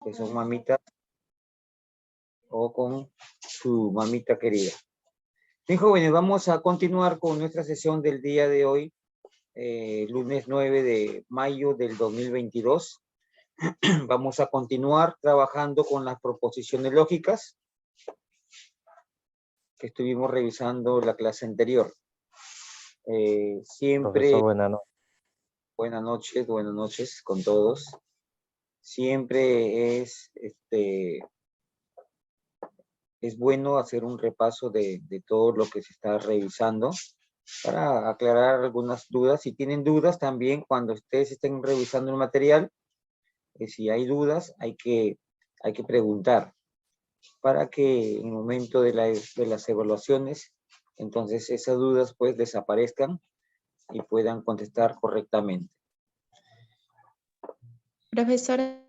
que son mamitas o con su mamita querida. Bien, jóvenes, vamos a continuar con nuestra sesión del día de hoy, lunes 9 de mayo del 2022. Vamos a continuar trabajando con las proposiciones lógicas que estuvimos revisando la clase anterior. Siempre, Profesor, buenas noches con todos. Siempre es bueno hacer un repaso de todo lo que se está revisando para aclarar algunas dudas. Si tienen dudas también, cuando ustedes estén revisando el material, si hay dudas, hay que preguntar para que en el momento de las evaluaciones, entonces esas dudas pues desaparezcan y puedan contestar correctamente. Profesora,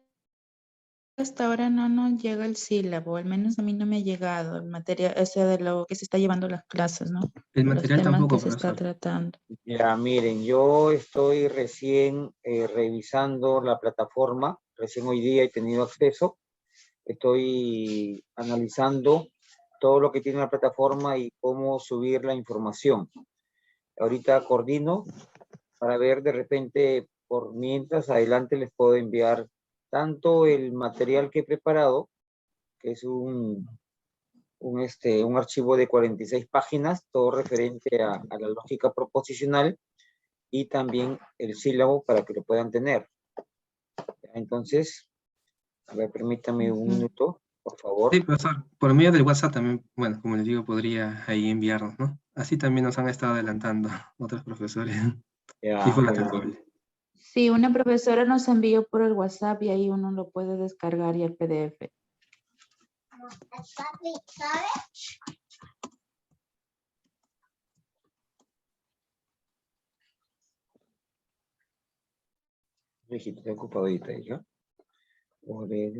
hasta ahora no nos llega el sílabo, al menos a mí no me ha llegado el material, o sea, de lo que se está llevando las clases, ¿no? El Los material temas tampoco, que se está profesor. tratando. Ya, miren, yo estoy recién revisando la plataforma, recién hoy día he tenido acceso, estoy analizando todo lo que tiene la plataforma y cómo subir la información. Ahorita coordino para ver de repente, por mientras adelante les puedo enviar tanto el material que he preparado, que es un archivo de 46 páginas, todo referente a la lógica proposicional, y también el sílabo para que lo puedan tener. Entonces, a ver, permítame un minuto, por favor. Sí, profesor, por medio del WhatsApp también, bueno, como les digo, podría ahí enviarnos, ¿no? Así también nos han estado adelantando otros profesores. Ya, Sí, fue la bueno. temporada. Sí, una profesora nos envió por el WhatsApp y ahí uno lo puede descargar y el PDF. Hijito, estoy ocupado ahorita, ¿ya? A ver.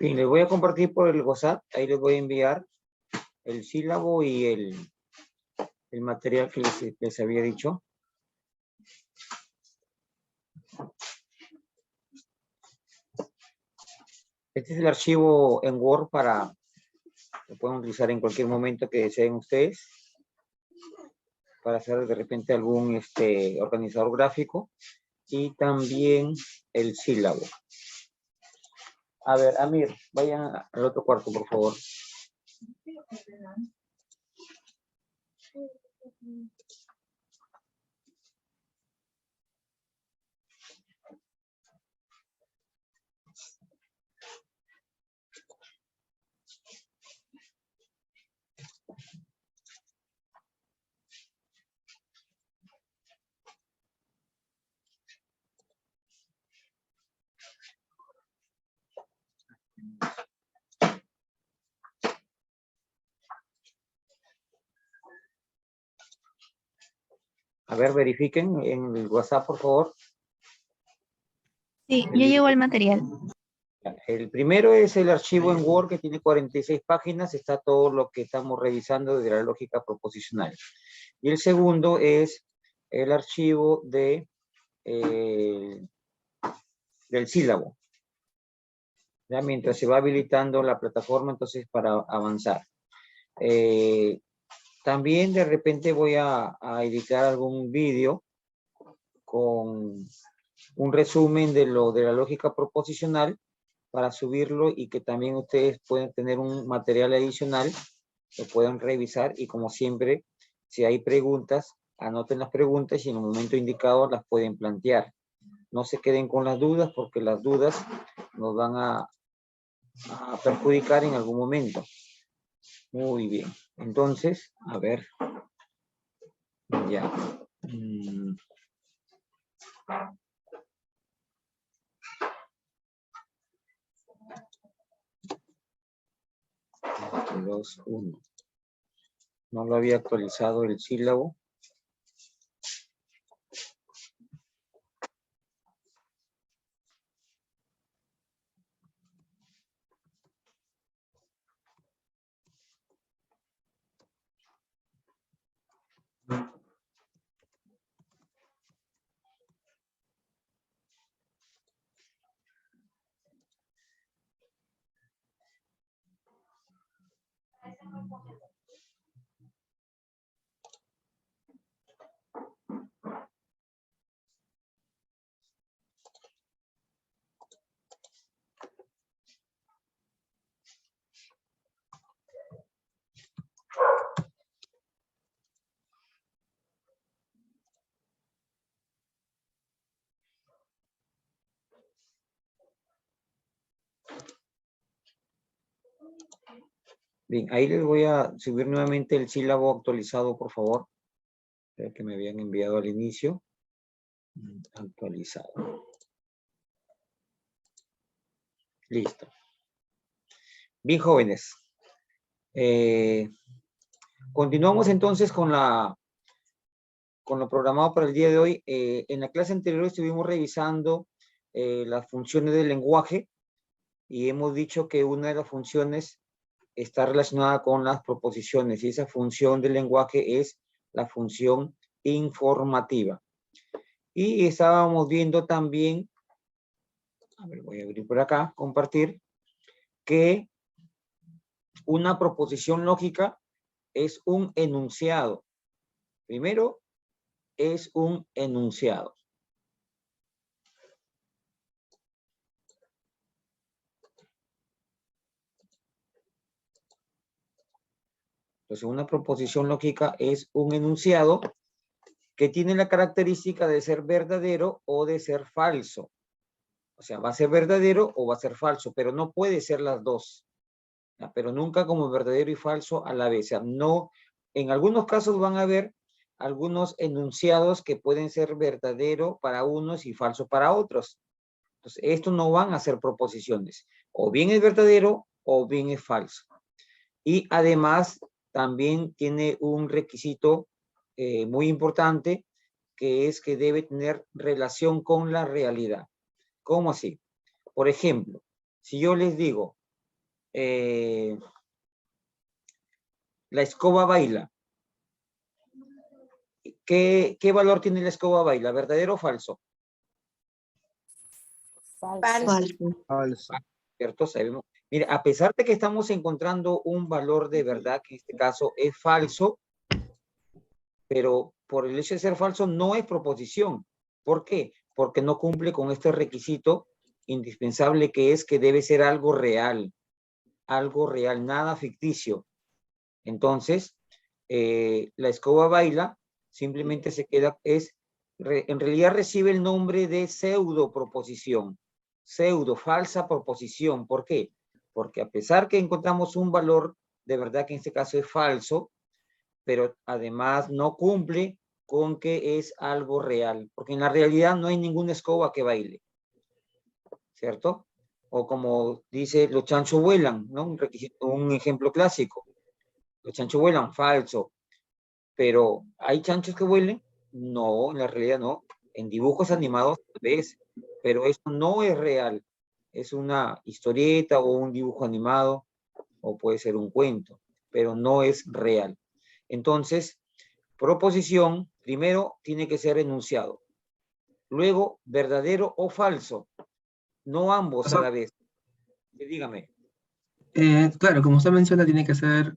Bien, les voy a compartir por el WhatsApp, ahí les voy a enviar el sílabo y el material que les había dicho. Este es el archivo en Word lo pueden utilizar en cualquier momento que deseen ustedes para hacer de repente algún organizador gráfico, y también el sílabo. A ver, Amir, vayan al otro cuarto, por favor. A ver, verifiquen en el WhatsApp, por favor. Sí, ya llegó el material. El primero es el archivo en Word que tiene 46 páginas, está todo lo que estamos revisando de la lógica proposicional. Y el segundo es el archivo del sílabo. ¿Ya? Mientras se va habilitando la plataforma, entonces para avanzar. También de repente voy a editar algún vídeo con un resumen de la lógica proposicional para subirlo y que también ustedes pueden tener un material adicional, lo puedan revisar y como siempre, si hay preguntas, anoten las preguntas y en el momento indicado las pueden plantear. No se queden con las dudas porque las dudas nos van a perjudicar en algún momento. Muy bien. Entonces, a ver. Ya. 2, 1. No lo había actualizado el sílabo. Bien, ahí les voy a subir nuevamente el sílabo actualizado, por favor. Que me habían enviado al inicio. Actualizado. Listo. Bien, jóvenes. Continuamos entonces con lo programado para el día de hoy. En la clase anterior estuvimos revisando las funciones del lenguaje y hemos dicho que una de las funciones está relacionada con las proposiciones y esa función del lenguaje es la función informativa. Y estábamos viendo también, a ver, voy a abrir por acá, compartir, que una proposición lógica es un enunciado. Primero, es un enunciado. Entonces, una proposición lógica es un enunciado que tiene la característica de ser verdadero o de ser falso. O sea, va a ser verdadero o va a ser falso, pero no puede ser las dos. Pero nunca como verdadero y falso a la vez. O sea, no, en algunos casos van a haber algunos enunciados que pueden ser verdadero para unos y falso para otros. Entonces, estos no van a ser proposiciones. O bien es verdadero o bien es falso. Y además, también tiene un requisito muy importante, que es que debe tener relación con la realidad. ¿Cómo así? Por ejemplo, si yo les digo, la escoba baila. ¿Qué valor tiene la escoba baila? ¿Verdadero o falso? Falso. ¿Cierto? Sabemos. Mire, a pesar de que estamos encontrando un valor de verdad, que en este caso es falso, pero por el hecho de ser falso no es proposición. ¿Por qué? Porque no cumple con este requisito indispensable que es que debe ser algo real, nada ficticio. Entonces, la escoba baila, simplemente se queda, en realidad recibe el nombre de pseudo proposición, falsa proposición. ¿Por qué? Porque a pesar que encontramos un valor de verdad que en este caso es falso, pero además no cumple con que es algo real, porque en la realidad no hay ninguna escoba que baile, ¿cierto? O como dice, los chanchos vuelan, ¿no? Un ejemplo clásico. Los chanchos vuelan, falso. Pero ¿hay chanchos que vuelen? No, en la realidad no. En dibujos animados tal vez, pero eso no es real. Es una historieta o un dibujo animado, o puede ser un cuento, pero no es real. Entonces, proposición, primero tiene que ser enunciado. Luego, verdadero o falso. No ambos a la vez. Dígame. Claro, como usted menciona, tiene que ser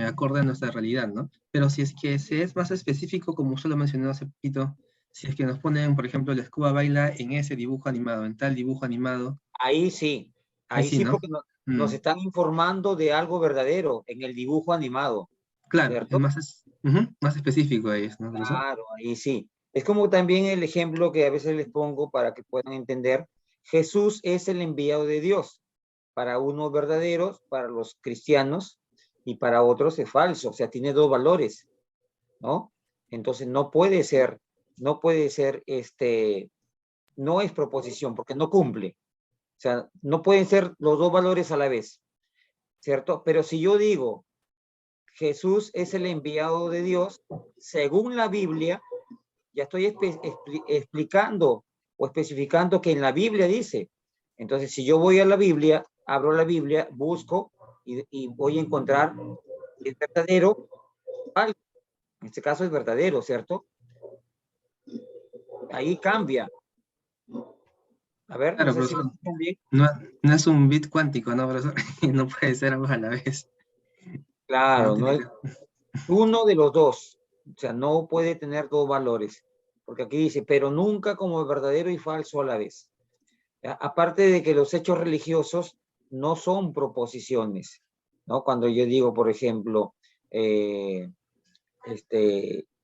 acorde a nuestra realidad, ¿no? Pero si es que se es más específico, como usted lo mencionó hace poquito, Si es que nos ponen, por ejemplo, la escoba baila en ese dibujo animado, en tal dibujo animado. Ahí sí, Ahí sí, ¿no? porque nos están informando de algo verdadero en el dibujo animado, Claro, es ¿cierto? más específico ahí, ¿no, profesor? Claro, ahí sí. Es como también el ejemplo que a veces les pongo para que puedan entender. Jesús es el enviado de Dios. Para unos verdaderos, para los cristianos, y para otros es falso. O sea, tiene dos valores, ¿no? Entonces no puede ser, no es proposición porque no cumple. O sea, no pueden ser los dos valores a la vez, ¿cierto? Pero si yo digo, Jesús es el enviado de Dios, según la Biblia, ya estoy explicando o especificando que en la Biblia dice. Entonces, si yo voy a la Biblia, abro la Biblia, busco y voy a encontrar el verdadero, algo. En este caso es verdadero, ¿cierto? Ahí cambia. A ver, no Claro, sé si me profesor. escuchan bien. No es un bit cuántico, ¿no, profesor? No puede ser ambos a la vez. No Claro, no tiene es que... uno de los dos. O sea, no puede tener dos valores. Porque aquí dice, pero nunca como verdadero y falso a la vez. Aparte de que los hechos religiosos no son proposiciones, ¿no? Cuando yo digo, por ejemplo,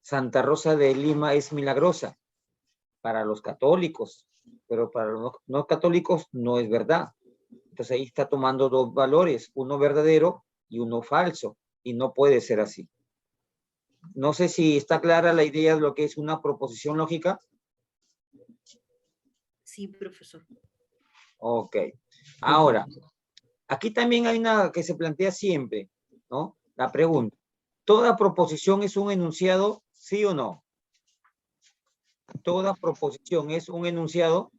Santa Rosa de Lima es milagrosa para los católicos, pero para los no católicos no es verdad. Entonces ahí está tomando dos valores, uno verdadero y uno falso, y no puede ser así. No sé si está clara la idea de lo que es una proposición lógica. Sí, profesor. Ok. Ahora, aquí también hay una que se plantea siempre, ¿no? La pregunta, ¿toda proposición es un enunciado, sí o no? ¿Toda proposición es un enunciado?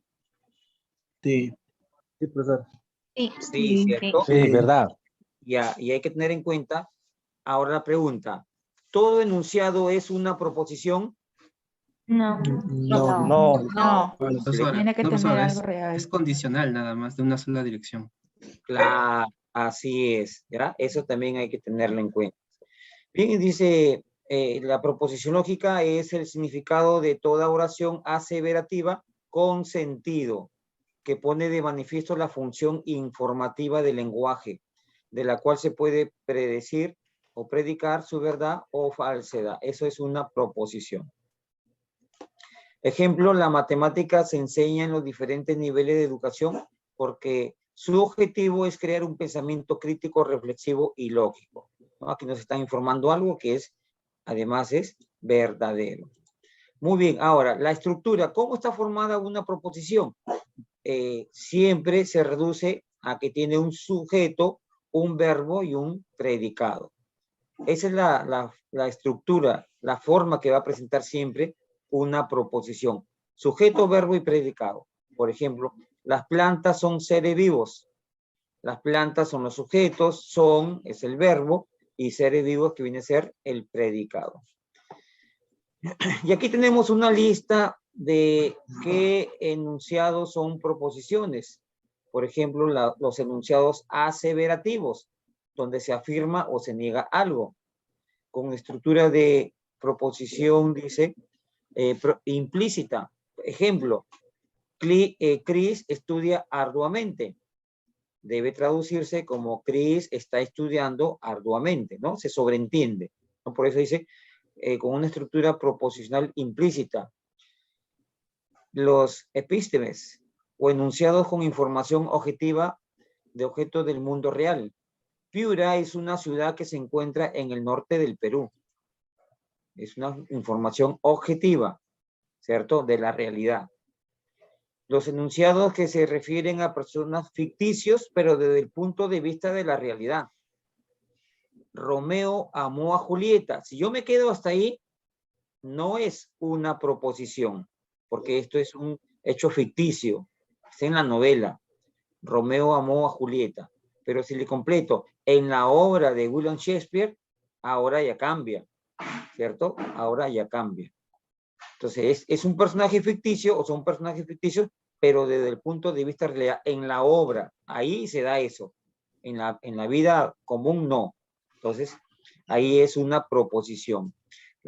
Sí, sí, profesor. Sí, Sí, ¿cierto? Sí, verdad. Ya, y hay que tener en cuenta, ahora la pregunta, ¿todo enunciado es una proposición? no, No, No. no, Profesora, tiene que no, tener profesora, algo es real. condicional nada más, de una sola dirección. Claro, así es, ¿ya? Eso también hay que tenerlo en cuenta. Bien, dice, la proposición lógica es el significado de toda oración aseverativa con sentido, que pone de manifiesto la función informativa del lenguaje, de la cual se puede predecir o predicar su verdad o falsedad. Eso es una proposición. Ejemplo, la matemática se enseña en los diferentes niveles de educación porque su objetivo es crear un pensamiento crítico, reflexivo y lógico, ¿no? Aquí nos están informando algo que es, además, es verdadero. Muy bien, ahora, la estructura, ¿cómo está formada una proposición? Siempre se reduce a que tiene un sujeto, un verbo y un predicado. Esa es la estructura, la forma que va a presentar siempre una proposición. Sujeto, verbo y predicado. Por ejemplo, las plantas son seres vivos. Las plantas son los sujetos, son es el verbo y seres vivos que viene a ser el predicado. Y aquí tenemos una lista de qué enunciados son proposiciones. Por ejemplo, los enunciados aseverativos, donde se afirma o se niega algo. Con estructura de proposición, dice, implícita. Ejemplo, Chris estudia arduamente. Debe traducirse como Chris está estudiando arduamente, ¿no? Se sobreentiende, ¿no? Por eso dice, con una estructura proposicional implícita. Los epístemes o enunciados con información objetiva de objetos del mundo real. Piura es una ciudad que se encuentra en el norte del Perú. Es una información objetiva, ¿cierto? De la realidad. Los enunciados que se refieren a personas ficticios, pero desde el punto de vista de la realidad. Romeo amó a Julieta. Si yo me quedo hasta ahí, no es una proposición, porque esto es un hecho ficticio. Está en la novela. Romeo amó a Julieta. Pero si le completo, en la obra de William Shakespeare, ahora ya cambia, ¿cierto? Ahora ya cambia. Entonces, es un personaje ficticio, o son personajes ficticios, pero desde el punto de vista real, en la obra, ahí se da eso. En la vida común, no. Entonces, ahí es una proposición.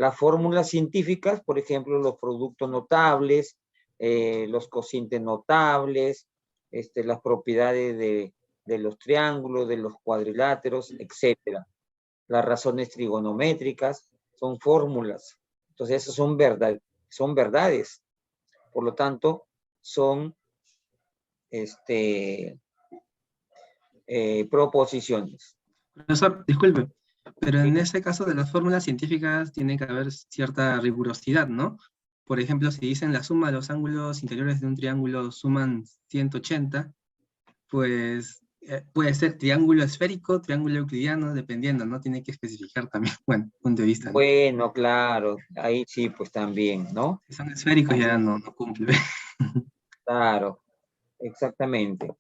Las fórmulas científicas, por ejemplo, los productos notables, los cocientes notables, las propiedades de los triángulos, de los cuadriláteros, etc. Las razones trigonométricas son fórmulas. Entonces, esas son verdades. Por lo tanto, son proposiciones. Profesor, disculpe, pero en ese caso de las fórmulas científicas tiene que haber cierta rigurosidad, ¿no? Por ejemplo, si dicen la suma de los ángulos interiores de un triángulo suman 180, pues puede ser triángulo esférico, triángulo euclidiano, dependiendo, ¿no? Tiene que especificar también, bueno, punto de vista, ¿no? Bueno, claro, ahí sí, pues también, ¿no? Si son esféricos ya no cumple. Claro, exactamente.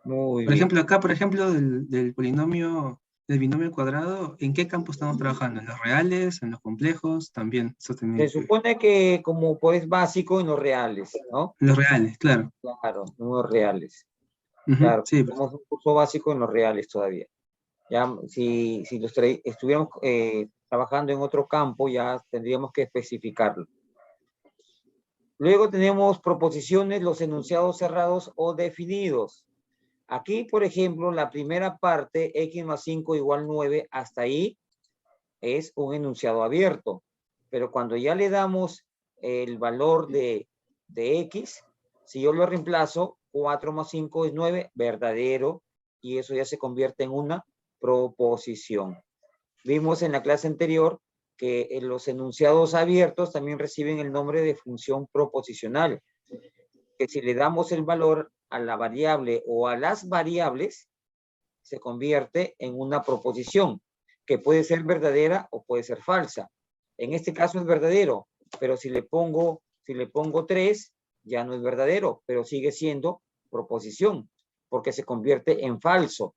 Muy Por bien. ejemplo, acá, por ejemplo, del polinomio, del binomio cuadrado, ¿en qué campo estamos trabajando? ¿En los reales, en los complejos? También, eso Se tenía que... supone que como pues básico en los reales, ¿no? En los reales, claro. Claro, en los reales. Ujú, Claro, sí, pues. tenemos un curso básico en los reales todavía. Ya, si estuviéramos trabajando en otro campo, ya tendríamos que especificarlo. Luego tenemos proposiciones, los enunciados cerrados o definidos. Aquí, por ejemplo, la primera parte, x más 5 igual 9, hasta ahí es un enunciado abierto. Pero cuando ya le damos el valor de x, si yo lo reemplazo, 4 más 5 es 9, verdadero, y eso ya se convierte en una proposición. Vimos en la clase anterior que los enunciados abiertos también reciben el nombre de función proposicional, que si le damos el valor a la variable o a las variables, se convierte en una proposición, que puede ser verdadera o puede ser falsa. En este caso es verdadero, pero si le pongo 3, ya no es verdadero, pero sigue siendo proposición, porque se convierte en falso.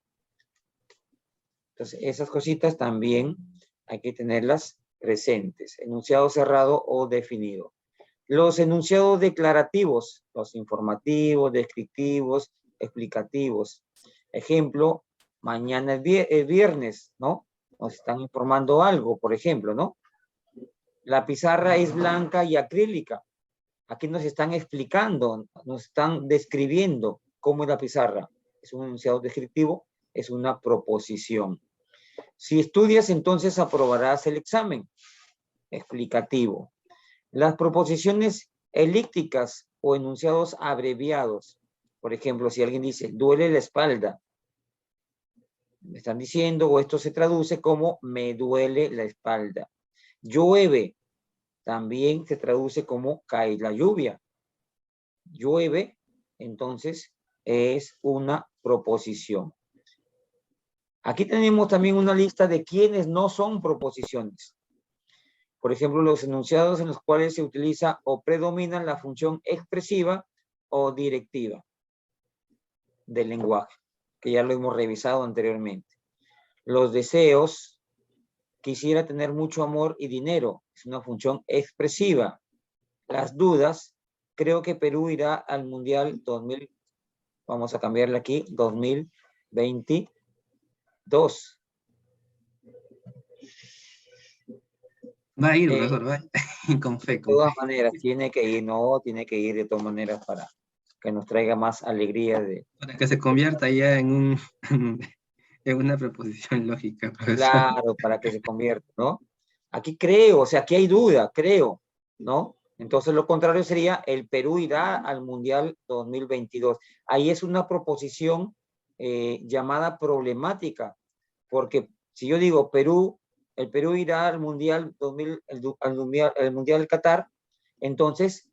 Entonces, esas cositas también hay que tenerlas presentes. Enunciado cerrado o definido. Los enunciados declarativos, los informativos, descriptivos, explicativos. Ejemplo, mañana es viernes, ¿no? Nos están informando algo, por ejemplo, ¿no? La pizarra es blanca y acrílica. Aquí nos están explicando, nos están describiendo cómo es la pizarra. Es un enunciado descriptivo, es una proposición. Si estudias, entonces aprobarás el examen. Explicativo. Las proposiciones elípticas o enunciados abreviados. Por ejemplo, si alguien dice, duele la espalda, me están diciendo, o esto se traduce como, me duele la espalda. Llueve, también se traduce como, cae la lluvia. Llueve, entonces, es una proposición. Aquí tenemos también una lista de quienes no son proposiciones. Por ejemplo, los enunciados en los cuales se utiliza o predomina la función expresiva o directiva del lenguaje, que ya lo hemos revisado anteriormente. Los deseos, quisiera tener mucho amor y dinero, es una función expresiva. Las dudas, creo que Perú irá al Mundial 2000, vamos a cambiarle aquí, 2022. Va a ir, profesor, va a ir. Con fe, De con todas fe. maneras, tiene que ir de todas maneras para que nos traiga más alegría de... Para que se convierta ya en en una proposición lógica, profesor. Claro, para que se convierta, ¿no? Aquí creo, o sea, aquí hay duda, creo, ¿no? Entonces lo contrario sería, el Perú irá al Mundial 2022. Ahí es una proposición llamada problemática, porque si yo digo el Perú irá al Mundial 2000, el Mundial Qatar, entonces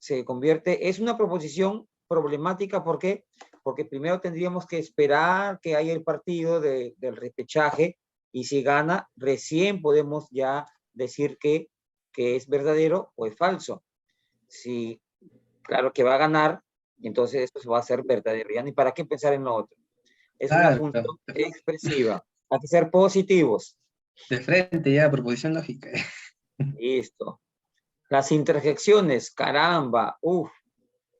se convierte, es una proposición problemática, ¿por qué? Porque primero tendríamos que esperar que haya el partido del repechaje, y si gana, recién podemos ya decir que es verdadero o es falso. Si, claro que va a ganar, entonces eso va a ser verdadero. Ya ni para qué pensar en lo otro. Es una Claro, función expresiva. Hay que ser positivos. de frente ya, proposición lógica. Listo. Las interjecciones, caramba,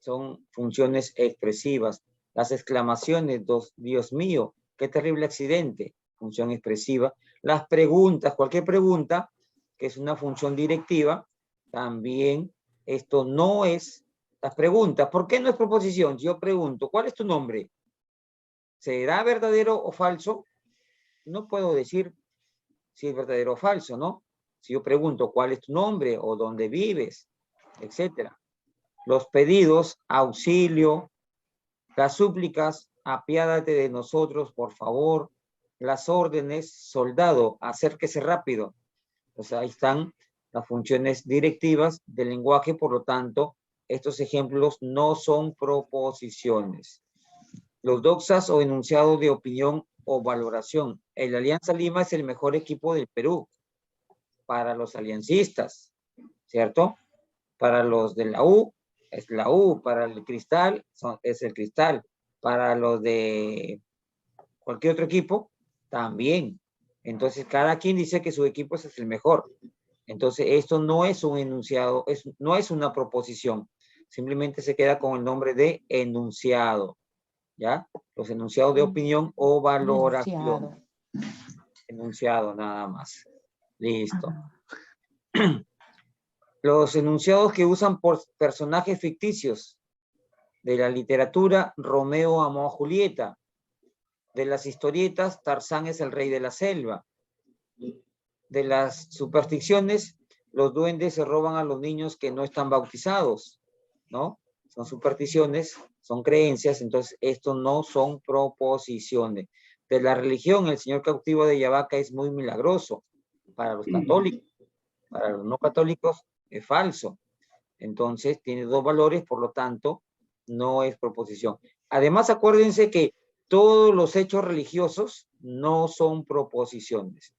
son funciones expresivas. Las exclamaciones, Dios mío, qué terrible accidente, función expresiva. Las preguntas, cualquier pregunta, que es una función directiva, también esto no es las preguntas. ¿Por qué no es proposición? Yo pregunto, ¿cuál es tu nombre? ¿Será verdadero o falso? No puedo decir si es verdadero o falso, ¿no? Si yo pregunto, ¿cuál es tu nombre? O ¿dónde vives? Etcétera. Los pedidos, auxilio, las súplicas, apiádate de nosotros, por favor. Las órdenes, soldado, acérquese rápido. O sea, ahí están las funciones directivas del lenguaje, por lo tanto, estos ejemplos no son proposiciones. Los doxas o enunciados de opinión o valoración. El Alianza Lima es el mejor equipo del Perú para los aliancistas, ¿cierto? Para los de la U, es la U. Para el Cristal, es el Cristal. Para los de cualquier otro equipo, también. Entonces, cada quien dice que su equipo es el mejor. Entonces, esto no es un enunciado, no es una proposición. Simplemente se queda con el nombre de enunciado. ¿Ya? Los enunciados de opinión o valoración. Enunciado nada más. Listo. Los enunciados que usan por personajes ficticios. De la literatura, Romeo amó a Julieta. De las historietas, Tarzán es el rey de la selva. De las supersticiones, los duendes se roban a los niños que no están bautizados, ¿no? Son supersticiones, son creencias, entonces estos no son proposiciones. De la religión, el señor cautivo de Yavaca es muy milagroso. Para los católicos, para los no católicos es falso. Entonces tiene dos valores, por lo tanto, no es proposición. Además, acuérdense que todos los hechos religiosos no son proposiciones.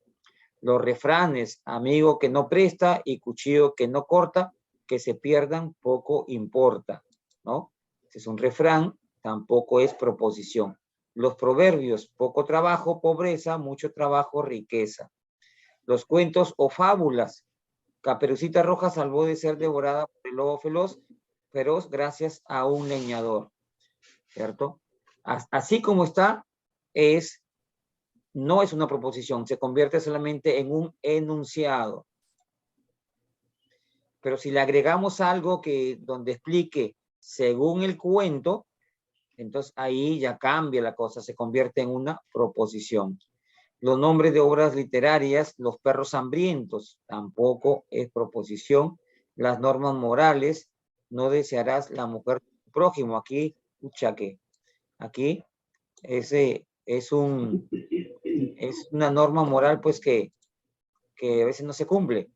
Los refranes, amigo que no presta y cuchillo que no corta, que se pierdan, poco importa, ¿no? Si es un refrán, tampoco es proposición. Los proverbios, poco trabajo, pobreza, mucho trabajo, riqueza. Los cuentos o fábulas, Caperucita Roja salvó de ser devorada por el lobo feroz gracias a un leñador, ¿cierto? Así como está, no es una proposición, se convierte solamente en un enunciado. Pero si le agregamos algo donde explique según el cuento, entonces ahí ya cambia la cosa, se convierte en una proposición. Los nombres de obras literarias, Los perros hambrientos, tampoco es proposición. Las normas morales, no desearás la mujer de tu prójimo. Aquí, aquí es una norma moral pues que a veces no se cumple,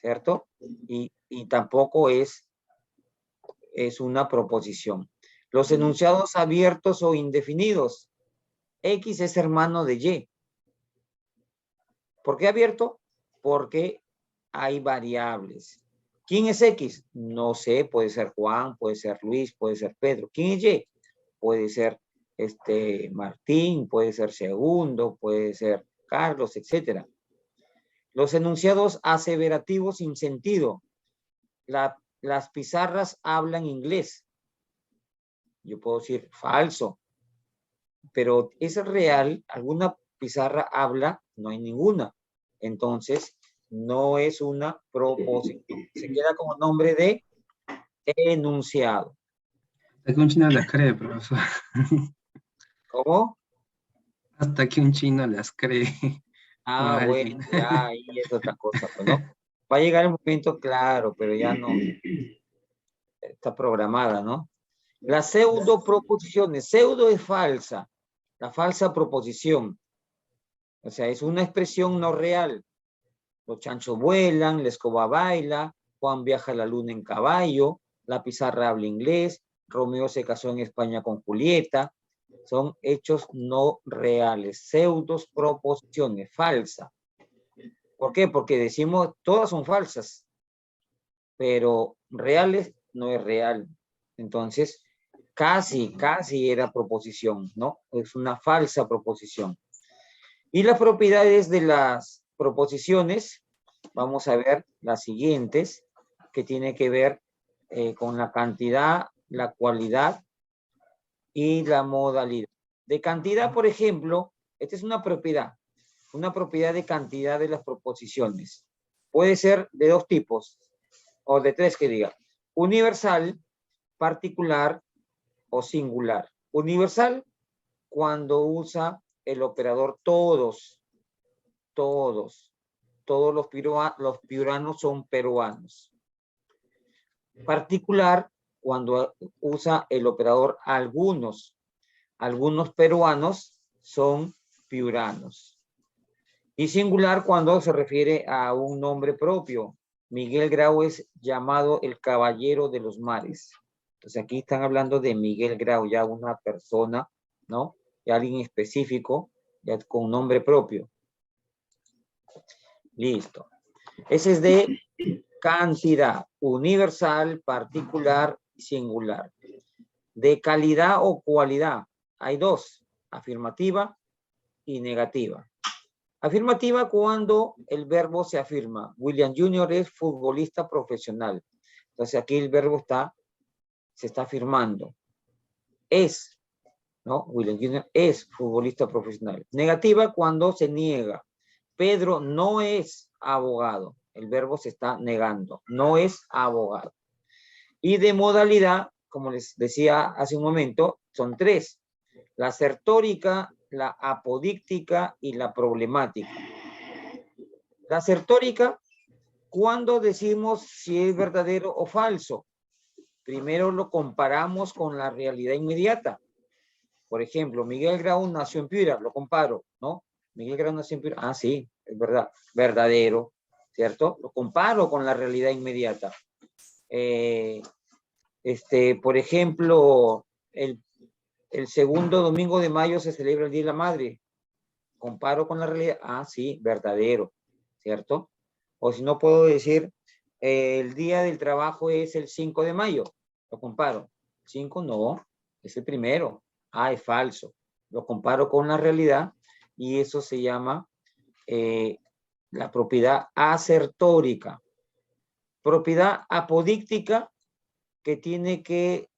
¿cierto? Y tampoco es una proposición. Los enunciados abiertos o indefinidos. X es hermano de Y. ¿Por qué abierto? Porque hay variables. ¿Quién es X? No sé, puede ser Juan, puede ser Luis, puede ser Pedro. ¿Quién es Y? Puede ser Martín, puede ser Segundo, puede ser Carlos, etc. Los enunciados aseverativos sin sentido. Las pizarras hablan inglés. Yo puedo decir falso, pero ¿es real? ¿Alguna pizarra habla? No hay ninguna. Entonces, no es una proposición. Se queda como nombre de enunciado. Hasta que un chino las cree, profesor. ¿Cómo? Hasta que un chino las cree. Ah, bueno, ya ahí es otra cosa, pues, ¿no? Va a llegar el momento, claro, pero ya no está programada, ¿no? Las pseudo proposiciones. Pseudo es falsa. La falsa proposición. O sea, es una expresión no real. Los chanchos vuelan, la escoba baila, Juan viaja a la luna en caballo, la pizarra habla inglés, Romeo se casó en España con Julieta. Son hechos no reales, pseudos proposiciones, falsa. ¿Por qué? Porque decimos, todas son falsas, pero reales no es real. Entonces, casi era proposición, ¿no? Es una falsa proposición. Y las propiedades de las proposiciones, vamos a ver las siguientes, que tiene que ver con la cantidad, la cualidad y la modalidad. De cantidad, por ejemplo, esta es una propiedad de cantidad de las proposiciones. puede ser de dos tipos, o de tres que diga. Universal, particular o singular. Universal, cuando usa el operador todos. Todos los piuranos son peruanos. Particular, cuando usa el operador algunos. Algunos peruanos son piuranos. Y singular, cuando se refiere a un nombre propio. Miguel Grau es llamado el caballero de los mares. Entonces aquí están hablando de Miguel Grau, ya una persona, ¿no? Ya alguien específico, ya con nombre propio. Listo. Ese es de cantidad, universal, particular, singular. De calidad o cualidad, hay dos, afirmativa y negativa. Afirmativa cuando el verbo se afirma. William Jr. es futbolista profesional. Entonces aquí el verbo se está afirmando. Es, ¿no? William Jr. es futbolista profesional. Negativa cuando se niega. Pedro no es abogado. El verbo se está negando. No es abogado. Y de modalidad, como les decía hace un momento, son tres. La asertórica, la apodíctica y la problemática. La asertórica, cuando decimos si es verdadero o falso. Primero lo comparamos con la realidad inmediata. Por ejemplo, Miguel Grau nació en Piura, lo comparo, ¿no? Miguel Grau nació en Piura, ah, sí, es verdad, verdadero, ¿cierto? Lo comparo con la realidad inmediata. Por ejemplo, el segundo domingo de mayo se celebra el Día de la Madre. Comparo con la realidad, ah, sí, verdadero, ¿cierto? O si no puedo decir, el Día del Trabajo es el 5 de mayo, lo comparo. 5 no, es el primero. Ah, es falso. Lo comparo con la realidad y eso se llama la propiedad asertórica. Propiedad apodíctica que tiene que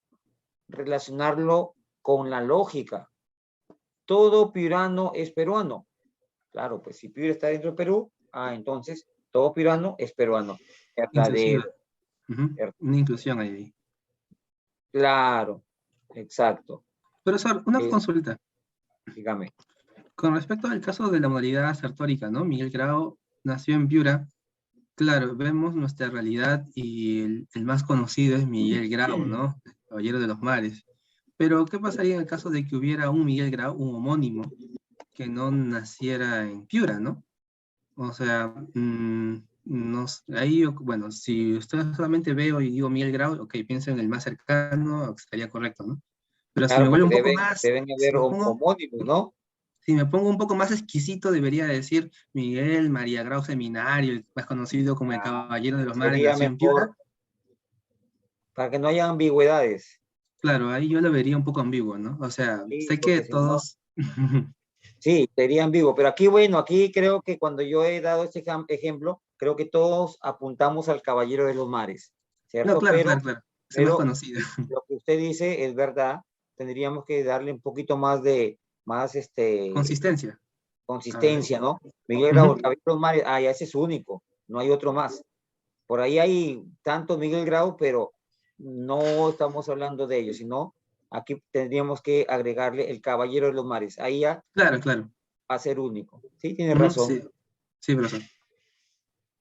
relacionarlo con la lógica. Todo piurano es peruano. Claro, pues si Piura está dentro de Perú, entonces todo piurano es peruano. Verdadero. Una inclusión ahí. Claro, exacto. Profesor, una consulta. Dígame. Con respecto al caso de la modalidad asertórica, ¿no? Miguel Grau nació en Piura. Claro, vemos nuestra realidad y el más conocido es Miguel Grau, ¿no? El caballero de los mares. Pero, ¿qué pasaría en el caso de que hubiera un Miguel Grau, un homónimo, que no naciera en Piura, ¿no? O sea, ahí, bueno, si usted solamente veo y digo Miguel Grau, ok, pienso en el más cercano, estaría correcto, ¿no? Pero Claro, si me vuelvo un poco deben más, haber homónimos, ¿no? si me pongo un poco más exquisito, debería decir Miguel María Grau Seminario, el más conocido como el Caballero de los Mares, Sería nació en Piura. mejor para que no haya ambigüedades. Claro, ahí yo lo vería un poco ambiguo, ¿no? O sea, Sí, sé que todos... Sí, sería ambiguo, pero aquí, bueno, aquí creo que cuando yo he dado este ejemplo, creo que todos apuntamos al Caballero de los Mares, ¿cierto? No, claro, claro. Es el más conocido. Lo que usted dice es verdad, tendríamos que darle un poquito más de, consistencia, ¿no? Miguel Grau, el Caballero de los Mares, ya ese es único, no hay otro más. Por ahí hay tanto Miguel Grau, pero no estamos hablando de ellos, sino aquí tendríamos que agregarle el Caballero de los Mares. Ahí ya claro. Va a ser único. Sí, tiene razón. Sí, profesor.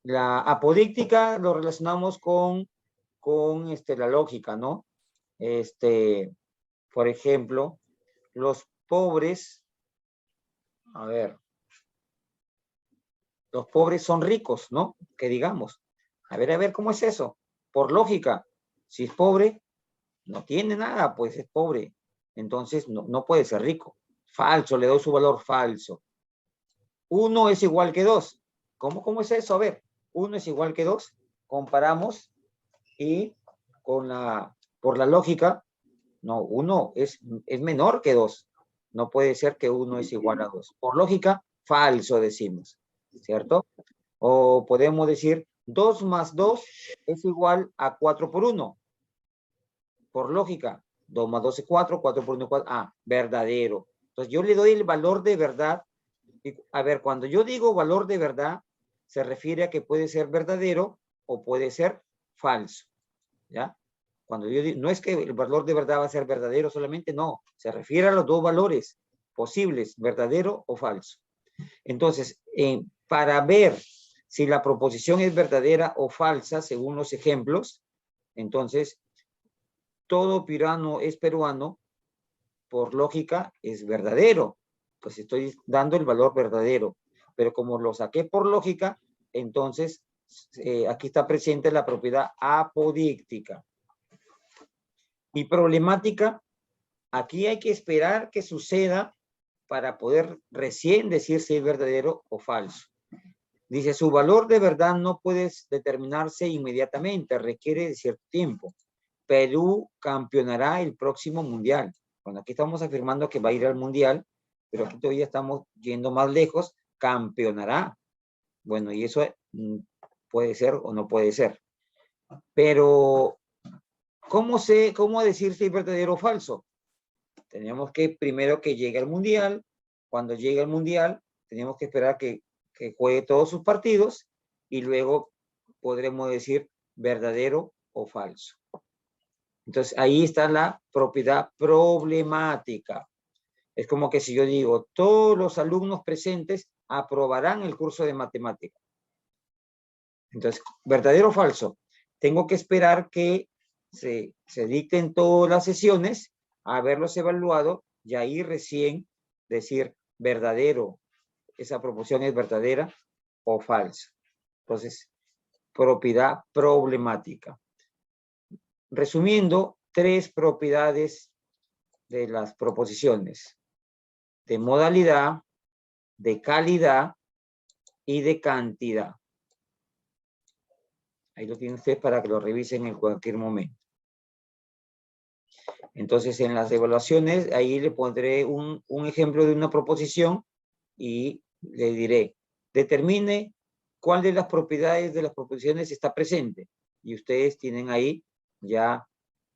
La apodíctica lo relacionamos con la lógica, ¿no? Por ejemplo, los pobres, los pobres son ricos, ¿no? Que digamos. A ver, ¿cómo es eso? Por lógica, si es pobre, no tiene nada, pues es pobre. Entonces, no puede ser rico. Falso, le doy su valor falso. 1 es igual que 2. ¿Cómo es eso? A ver, 1 es igual que 2. Comparamos y por la lógica, no, 1 es menor que 2. No puede ser que 1 es igual a 2. Por lógica, falso decimos, ¿cierto? O podemos decir 2 más 2 es igual a 4 por 1. Por lógica, 2 más 2 es 4, 4 por 1 es 4. Verdadero. Entonces yo le doy el valor de verdad. A ver, cuando yo digo valor de verdad, se refiere a que puede ser verdadero o puede ser falso, ¿ya? Cuando yo digo, no es que el valor de verdad va a ser verdadero solamente, no, se refiere a los dos valores posibles, verdadero o falso. Entonces, para ver si la proposición es verdadera o falsa, según los ejemplos, entonces, todo peruano es peruano, por lógica, es verdadero. Pues estoy dando el valor verdadero. Pero como lo saqué por lógica, entonces aquí está presente la propiedad apodíctica. Y problemática, aquí hay que esperar que suceda para poder recién decir si es verdadero o falso. Dice, su valor de verdad no puede determinarse inmediatamente, requiere de cierto tiempo. Perú campeonará el próximo mundial. Bueno, aquí estamos afirmando que va a ir al mundial, pero aquí todavía estamos yendo más lejos, campeonará. Bueno, y eso puede ser o no puede ser. Pero, ¿cómo decir si es verdadero o falso? Tenemos que primero que llegue al mundial. Cuando llegue al mundial, tenemos que esperar que juegue todos sus partidos y luego podremos decir verdadero o falso. Entonces, ahí está la propiedad problemática. Es como que si yo digo, todos los alumnos presentes aprobarán el curso de matemática. Entonces, ¿verdadero o falso? Tengo que esperar que se dicten todas las sesiones, haberlos evaluado, y ahí recién decir verdadero, esa proporción es verdadera o falsa. Entonces, propiedad problemática. Resumiendo, 3 propiedades de las proposiciones: de modalidad, de calidad y de cantidad. Ahí lo tienen ustedes para que lo revisen en cualquier momento. Entonces, en las evaluaciones, ahí le pondré un ejemplo de una proposición y le diré, determine cuál de las propiedades de las proposiciones está presente. Y ustedes tienen ahí ya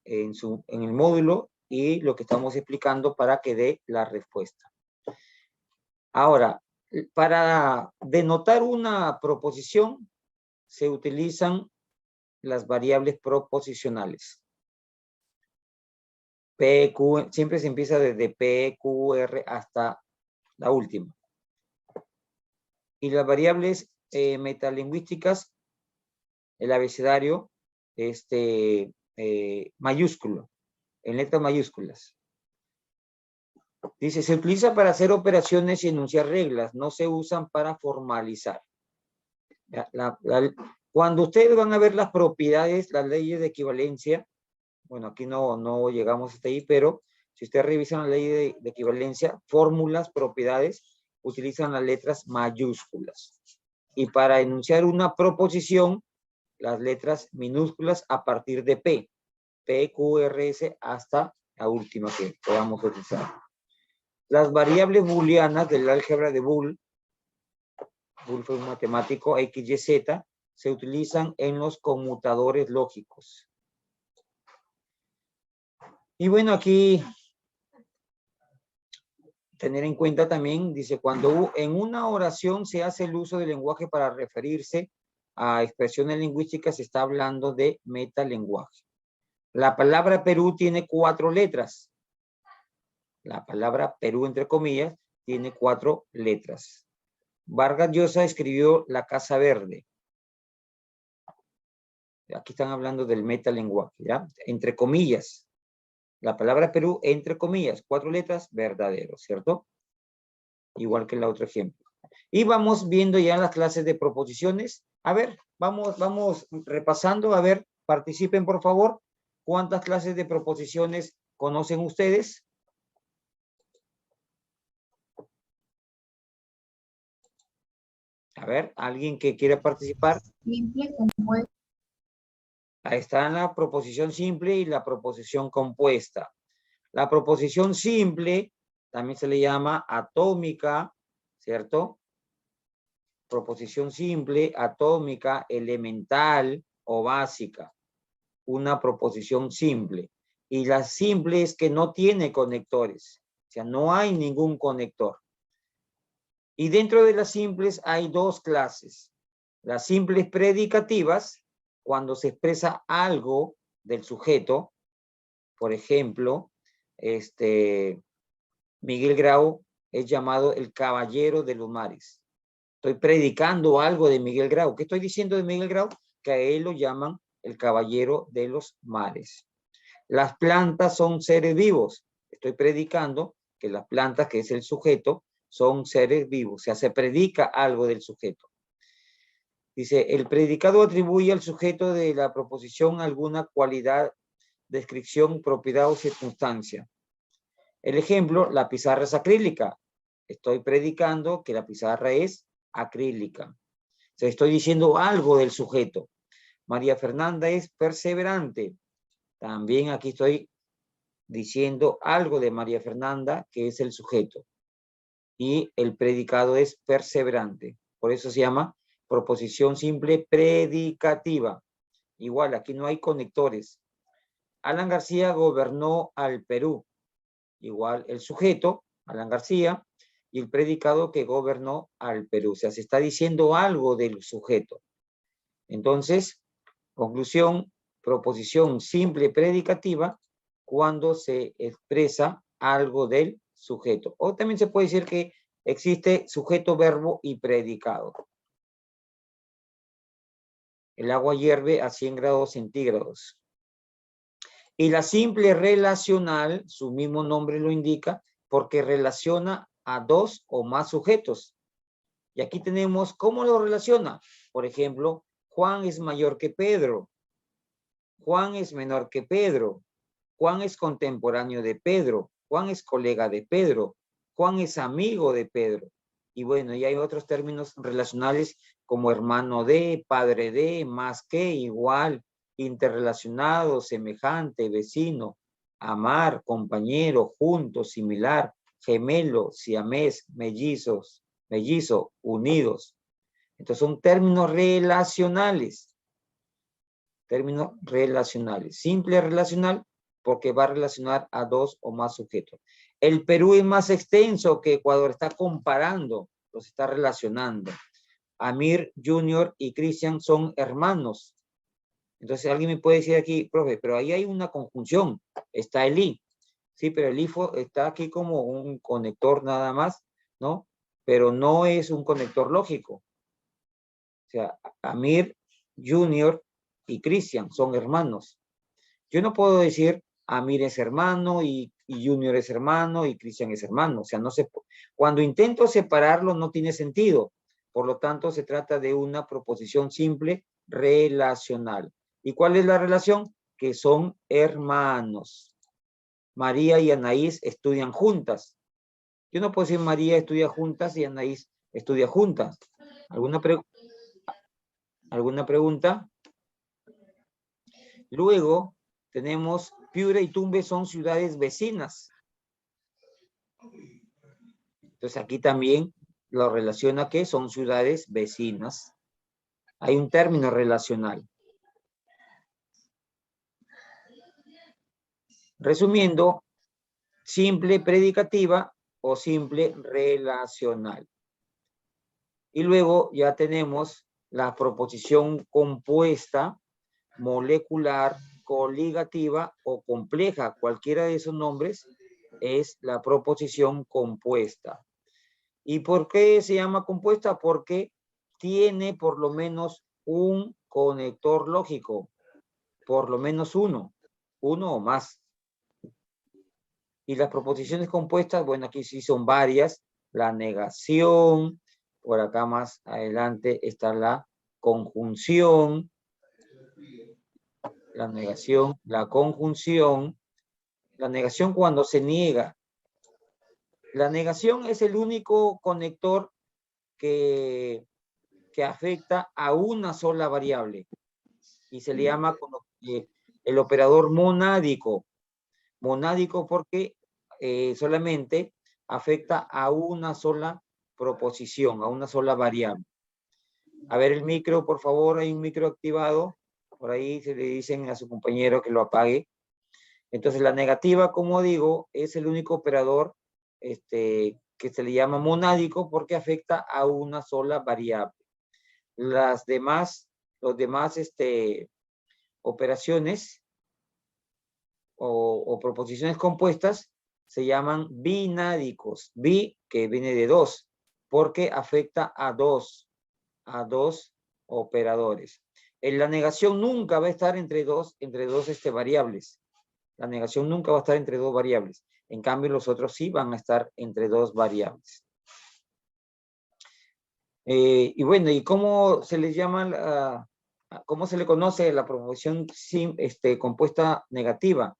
en el módulo y lo que estamos explicando para que dé la respuesta. Ahora, para denotar una proposición se utilizan las variables proposicionales. P, Q, siempre se empieza desde P, Q, R hasta la última. Y las variables metalingüísticas, el abecedario, mayúsculo, en letras mayúsculas. Dice, se utiliza para hacer operaciones y enunciar reglas, no se usan para formalizar. Cuando ustedes van a ver las propiedades, las leyes de equivalencia, bueno, aquí no llegamos hasta ahí, pero si ustedes revisan la ley de equivalencia, fórmulas, propiedades, utilizan las letras mayúsculas. Y para enunciar una proposición, las letras minúsculas a partir de P. P, Q, R, S, hasta la última que podamos utilizar. Las variables booleanas del álgebra de Boole, Boole fue un matemático, X, Y, Z, se utilizan en los conmutadores lógicos. Y bueno, aquí tener en cuenta también, dice, cuando en una oración se hace el uso del lenguaje para referirse a expresiones lingüísticas, se está hablando de metalenguaje. La palabra Perú tiene 4 letras. La palabra Perú, entre comillas, tiene 4 letras. Vargas Llosa escribió La Casa Verde. Aquí están hablando del metalenguaje, ¿ya? Entre comillas. La palabra Perú, entre comillas, 4 letras, verdadero, ¿cierto? Igual que el otro ejemplo. Y vamos viendo ya las clases de proposiciones. A ver, vamos repasando. A ver, participen, por favor. ¿Cuántas clases de proposiciones conocen ustedes? A ver, ¿alguien que quiera participar? Simple, compuesta. Ahí está la proposición simple y la proposición compuesta. La proposición simple también se le llama atómica, ¿cierto? Proposición simple, atómica, elemental o básica. Una proposición simple. Y la simple es que no tiene conectores. O sea, no hay ningún conector. Y dentro de las simples hay 2 clases. Las simples predicativas, cuando se expresa algo del sujeto, por ejemplo, Miguel Grau es llamado el caballero de los mares. Estoy predicando algo de Miguel Grau. ¿Qué estoy diciendo de Miguel Grau? Que a él lo llaman el caballero de los mares. Las plantas son seres vivos. Estoy predicando que las plantas, que es el sujeto, son seres vivos. O sea, se predica algo del sujeto. Dice, el predicado atribuye al sujeto de la proposición alguna cualidad, descripción, propiedad o circunstancia. El ejemplo, la pizarra es acrílica. Estoy predicando que la pizarra es acrílica. O sea, estoy diciendo algo del sujeto. María Fernanda es perseverante. También aquí estoy diciendo algo de María Fernanda, que es el sujeto. Y el predicado es perseverante. Por eso se llama proposición simple predicativa. Igual, aquí no hay conectores. Alan García gobernó al Perú. Igual, el sujeto, Alan García, y el predicado que gobernó al Perú. O sea, se está diciendo algo del sujeto. Entonces, conclusión, proposición simple predicativa cuando se expresa algo del sujeto. O también se puede decir que existe sujeto, verbo y predicado. El agua hierve a 100 grados centígrados. Y la simple relacional, su mismo nombre lo indica, porque relaciona a dos o más sujetos. Y aquí tenemos, ¿cómo lo relaciona? Por ejemplo, Juan es mayor que Pedro. Juan es menor que Pedro. Juan es contemporáneo de Pedro. Juan es colega de Pedro. Juan es amigo de Pedro. Y bueno, y hay otros términos relacionales como hermano de, padre de, más que, igual, interrelacionado, semejante, vecino, amar, compañero, junto, similar, gemelo, siamés, mellizos, mellizo, unidos. Entonces son términos relacionales. Términos relacionales. Simple relacional porque va a relacionar a dos o más sujetos. El Perú es más extenso que Ecuador. Está comparando, los está relacionando. Amir Junior y Cristian son hermanos. Entonces alguien me puede decir aquí, profe, pero ahí hay una conjunción. Está el I. Sí, pero el I está aquí como un conector nada más, ¿no? Pero no es un conector lógico. O sea, Amir Junior y Cristian son hermanos. Yo no puedo decir Amir es hermano y Junior es hermano y Cristian es hermano. O sea, no se, cuando intento separarlo no tiene sentido. Por lo tanto, se trata de una proposición simple relacional. ¿Y cuál es la relación? Que son hermanos. María y Anaís estudian juntas. Yo no puedo decir María estudia juntas y Anaís estudia juntas. ¿Alguna pregunta? Luego tenemos Piura y Tumbes son ciudades vecinas. Entonces aquí también lo relaciona que son ciudades vecinas. Hay un término relacional. Resumiendo, simple predicativa o simple relacional. Y luego ya tenemos la proposición compuesta, molecular, coligativa o compleja. Cualquiera de esos nombres es la proposición compuesta. ¿Y por qué se llama compuesta? Porque tiene por lo menos un conector lógico, por lo menos uno o más. Y las proposiciones compuestas, bueno, aquí sí son varias. La negación, por acá más adelante está la conjunción, la negación, la conjunción, la negación cuando se niega. La negación es el único conector que afecta a una sola variable y se le llama el operador monádico. Monádico porque solamente afecta a una sola proposición, a una sola variable. A ver el micro, por favor, hay un micro activado. Por ahí se le dicen a su compañero que lo apague. Entonces la negativa, como digo, es el único operador que se le llama monádico porque afecta a una sola variable. los demás operaciones o proposiciones compuestas se llaman binádicos. Bi, que viene de dos, porque afecta a dos operadores. En la negación nunca va a estar entre dos variables. La negación nunca va a estar entre dos variables. En cambio, los otros sí van a estar entre dos variables. Y bueno, ¿y cómo se les llama, cómo se le conoce la proposición compuesta negativa?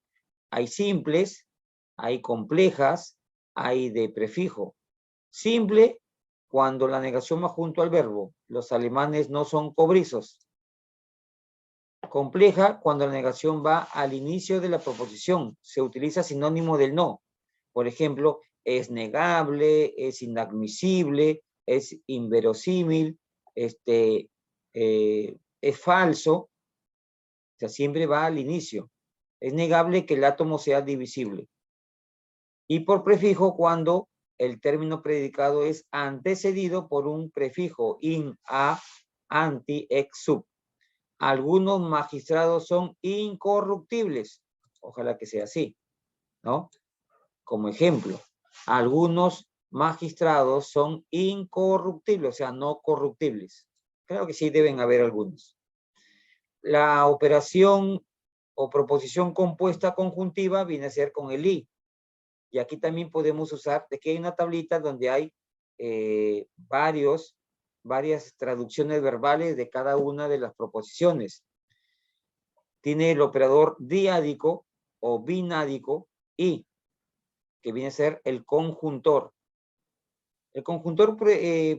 Hay simples, hay complejas, hay de prefijo. Simple, cuando la negación va junto al verbo. Los alemanes no son cobrizos. Compleja, cuando la negación va al inicio de la proposición. Se utiliza sinónimo del no. Por ejemplo, es negable, es inadmisible, es inverosímil, es falso. O sea, siempre va al inicio. Es negable que el átomo sea divisible. Y por prefijo, cuando el término predicado es antecedido por un prefijo, in, a, anti, ex, sub. Algunos magistrados son incorruptibles. Ojalá que sea así, ¿no? Como ejemplo, algunos magistrados son incorruptibles, o sea, no corruptibles. Creo que sí deben haber algunos. La operación o proposición compuesta conjuntiva viene a ser con el i. Y aquí también podemos usar, de que hay una tablita donde hay varias traducciones verbales de cada una de las proposiciones. Tiene el operador diádico o binádico y, que viene a ser el conjuntor. El conjuntor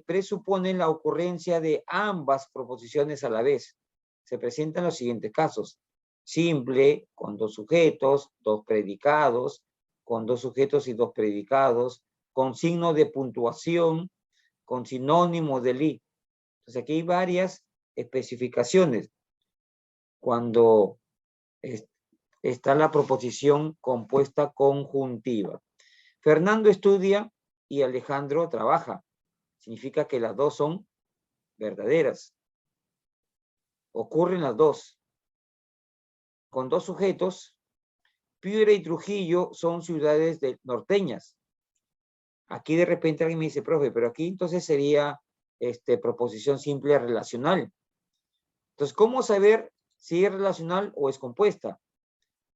presupone la ocurrencia de ambas proposiciones a la vez. Se presentan los siguientes casos. Simple, con dos sujetos, dos predicados, con dos sujetos y dos predicados, con signo de puntuación, con sinónimo del i. Entonces aquí hay varias especificaciones. Cuando está la proposición compuesta conjuntiva. Fernando estudia y Alejandro trabaja. Significa que las dos son verdaderas. Ocurren las dos. Con dos sujetos, Piura y Trujillo son ciudades norteñas. Aquí de repente alguien me dice, profe, pero aquí entonces sería proposición simple relacional. Entonces, ¿cómo saber si es relacional o es compuesta?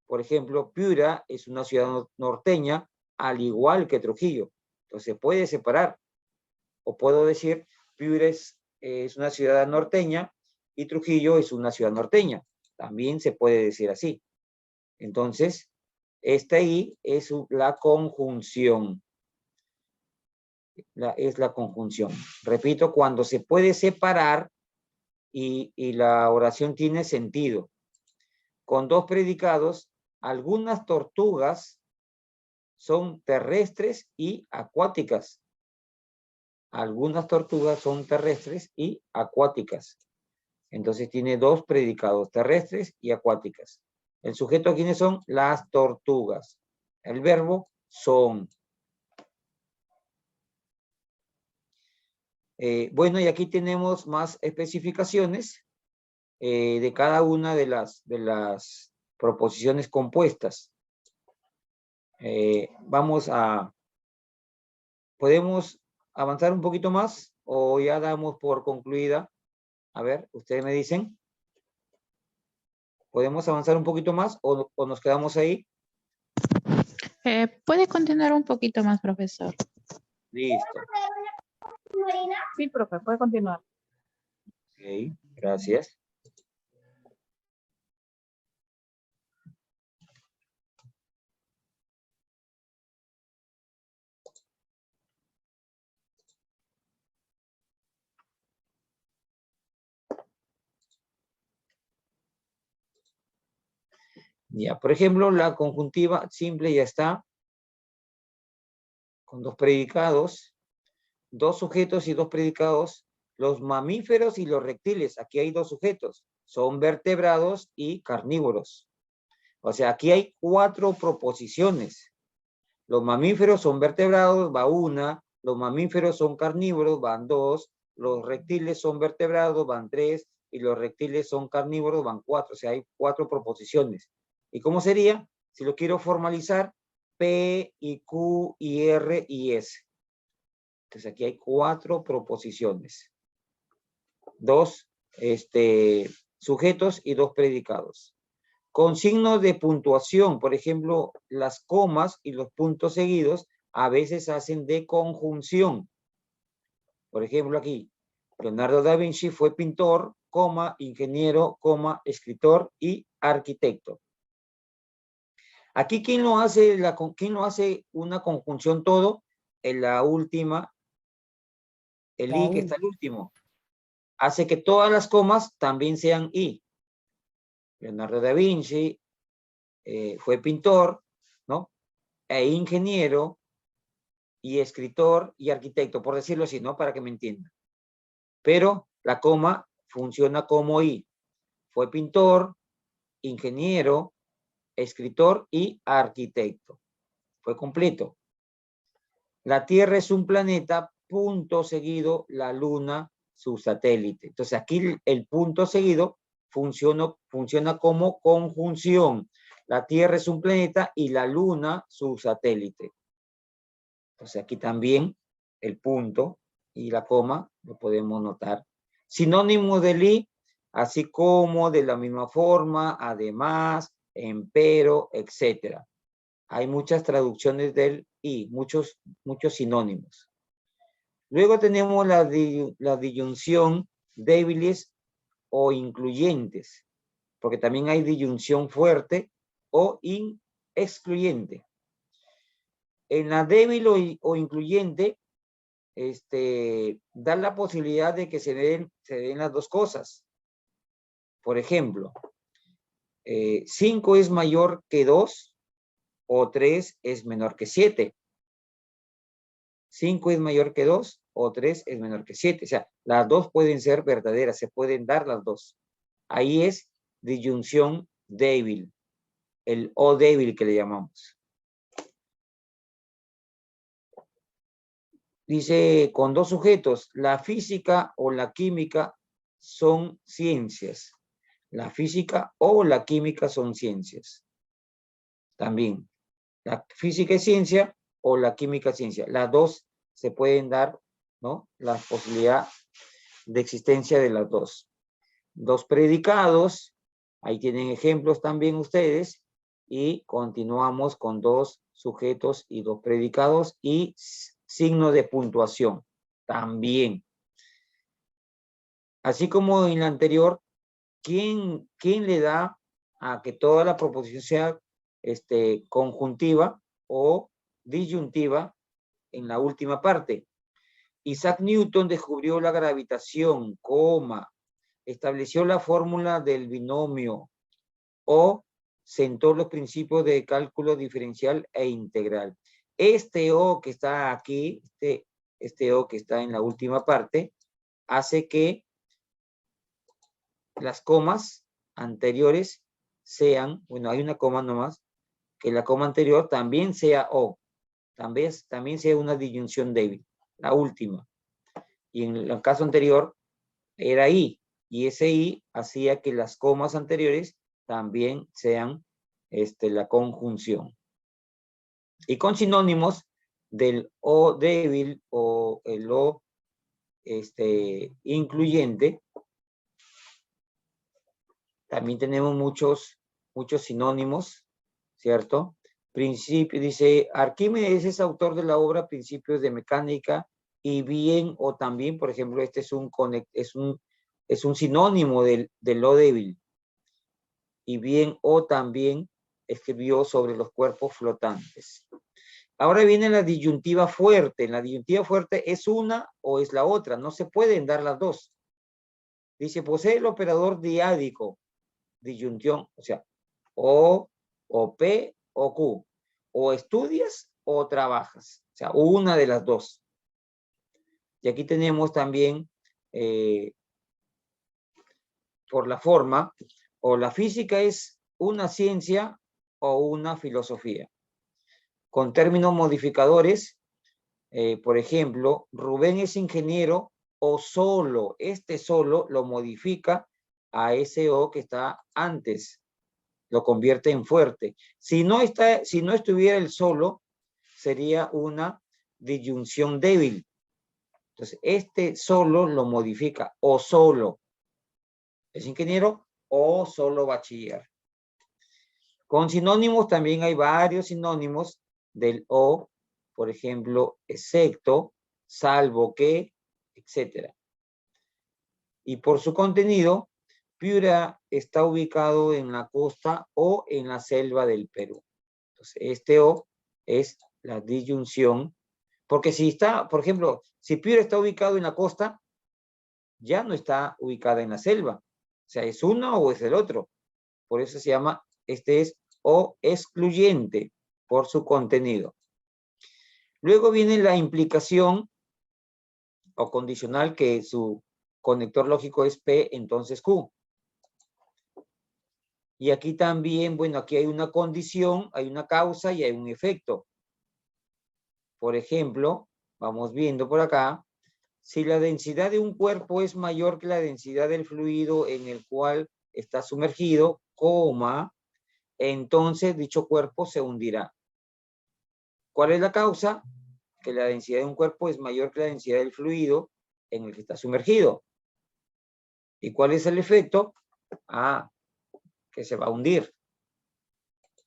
Por ejemplo, Piura es una ciudad norteña, al igual que Trujillo. Entonces, se puede separar. O puedo decir, Piura es una ciudad norteña y Trujillo es una ciudad norteña. También se puede decir así. Entonces, esta I es la conjunción. Es la conjunción. Repito, cuando se puede separar y la oración tiene sentido. Con dos predicados, algunas tortugas son terrestres y acuáticas. Algunas tortugas son terrestres y acuáticas. Entonces tiene dos predicados, terrestres y acuáticas. El sujeto, ¿quiénes son? Las tortugas. El verbo, son. Bueno, y aquí tenemos más especificaciones de cada una de las proposiciones compuestas. ¿Podemos avanzar un poquito más o ya damos por concluida? A ver, ustedes me dicen. ¿Podemos avanzar un poquito más o nos quedamos ahí? Puede continuar un poquito más, profesor. Listo. Sí, profe, puede continuar. Ok, gracias. Ya, por ejemplo, la conjuntiva simple ya está. Con dos predicados, dos sujetos y dos predicados. Los mamíferos y los reptiles, aquí hay dos sujetos, son vertebrados y carnívoros. O sea, aquí hay 4 proposiciones. Los mamíferos son vertebrados, va una. Los mamíferos son carnívoros, van 2. los reptiles son vertebrados, van 3, y los reptiles son carnívoros, van 4. O sea, hay 4 proposiciones. ¿Y cómo sería? Si lo quiero formalizar, P, y Q, y R, y S. Entonces aquí hay 4 proposiciones. 2 sujetos y 2 predicados. Con signos de puntuación, por ejemplo, las comas y los puntos seguidos a veces hacen de conjunción. Por ejemplo, aquí, Leonardo da Vinci fue pintor, coma, ingeniero, coma, escritor y arquitecto. Aquí, ¿quién lo hace una conjunción todo? En la última, el I que está al último. Hace que todas las comas también sean I. Leonardo da Vinci fue pintor, ¿no? E ingeniero y escritor y arquitecto, por decirlo así, ¿no? Para que me entiendan. Pero la coma funciona como I. Fue pintor, ingeniero, escritor y arquitecto. Fue completo. La Tierra es un planeta, punto seguido, la Luna, su satélite. Entonces aquí el punto seguido funciona como conjunción. La Tierra es un planeta y la Luna su satélite. Entonces aquí también el punto y la coma lo podemos notar. Sinónimo del I, así como de la misma forma, además, empero, etc. Hay muchas traducciones del I, muchos sinónimos. Luego tenemos la disyunción débiles o incluyentes, porque también hay disyunción fuerte o excluyente. En la débil o incluyente, da la posibilidad de que se den las dos cosas. Por ejemplo, 5 es mayor que 2 o 3 es menor que 7. 5 es mayor que 2 o 3 es menor que 7. O sea, las dos pueden ser verdaderas, se pueden dar las dos. Ahí es disyunción débil, el O débil que le llamamos. Dice, con 2 sujetos, la física o la química son ciencias. La física o la química son ciencias. También, la física es ciencia o la química es ciencia. Las dos se pueden dar, ¿no? La posibilidad de existencia de las dos. 2 predicados, ahí tienen ejemplos también ustedes, y continuamos con 2 sujetos y 2 predicados y signo de puntuación también. Así como en la anterior, ¿quién le da a que toda la proposición sea conjuntiva o disyuntiva en la última parte? Isaac Newton descubrió la gravitación, estableció la fórmula del binomio o sentó los principios de cálculo diferencial e integral. Este O que está aquí, este O que está en la última parte, hace que las comas anteriores sean, bueno, hay una coma nomás, que la coma anterior también sea O, también sea una disyunción débil, la última. Y en el caso anterior era I, y ese I hacía que las comas anteriores también sean la conjunción. Y con sinónimos del O débil o el O incluyente, también tenemos muchos sinónimos, ¿cierto? Principio, dice, Arquímedes es autor de la obra Principios de Mecánica, y bien o también, por ejemplo, este es un sinónimo del O débil. Y bien o también escribió sobre los cuerpos flotantes. Ahora viene la disyuntiva fuerte. La disyuntiva fuerte es una o es la otra. No se pueden dar las dos. Dice, posee el operador diádico. Disyunción, o sea, O P o Q. O estudias o trabajas. O sea, una de las dos. Y aquí tenemos también, por la forma, o la física es una ciencia o una filosofía. Con términos modificadores, por ejemplo, Rubén es ingeniero o solo. Este solo lo modifica a ese O que está antes. Lo convierte en fuerte. Si no estuviera el solo, sería una disyunción débil. Entonces, este solo lo modifica. O solo. ¿Es ingeniero o solo bachiller? Con sinónimos también hay varios sinónimos del o, por ejemplo, excepto, salvo que, etc. Y por su contenido, Piura está ubicado en la costa o en la selva del Perú. Entonces, este o es la disyunción, porque si está, por ejemplo, si Piura está ubicado en la costa, ya no está ubicada en la selva. O sea, es uno o es el otro. Por eso se llama, este es o excluyente por su contenido. Luego viene la implicación o condicional, que su conector lógico es P, entonces Q. Y aquí también, bueno, aquí hay una condición, hay una causa y hay un efecto. Por ejemplo, vamos viendo por acá, si la densidad de un cuerpo es mayor que la densidad del fluido en el cual está sumergido, coma, entonces dicho cuerpo se hundirá. ¿Cuál es la causa? Que la densidad de un cuerpo es mayor que la densidad del fluido en el que está sumergido. ¿Y cuál es el efecto? Ah, que se va a hundir.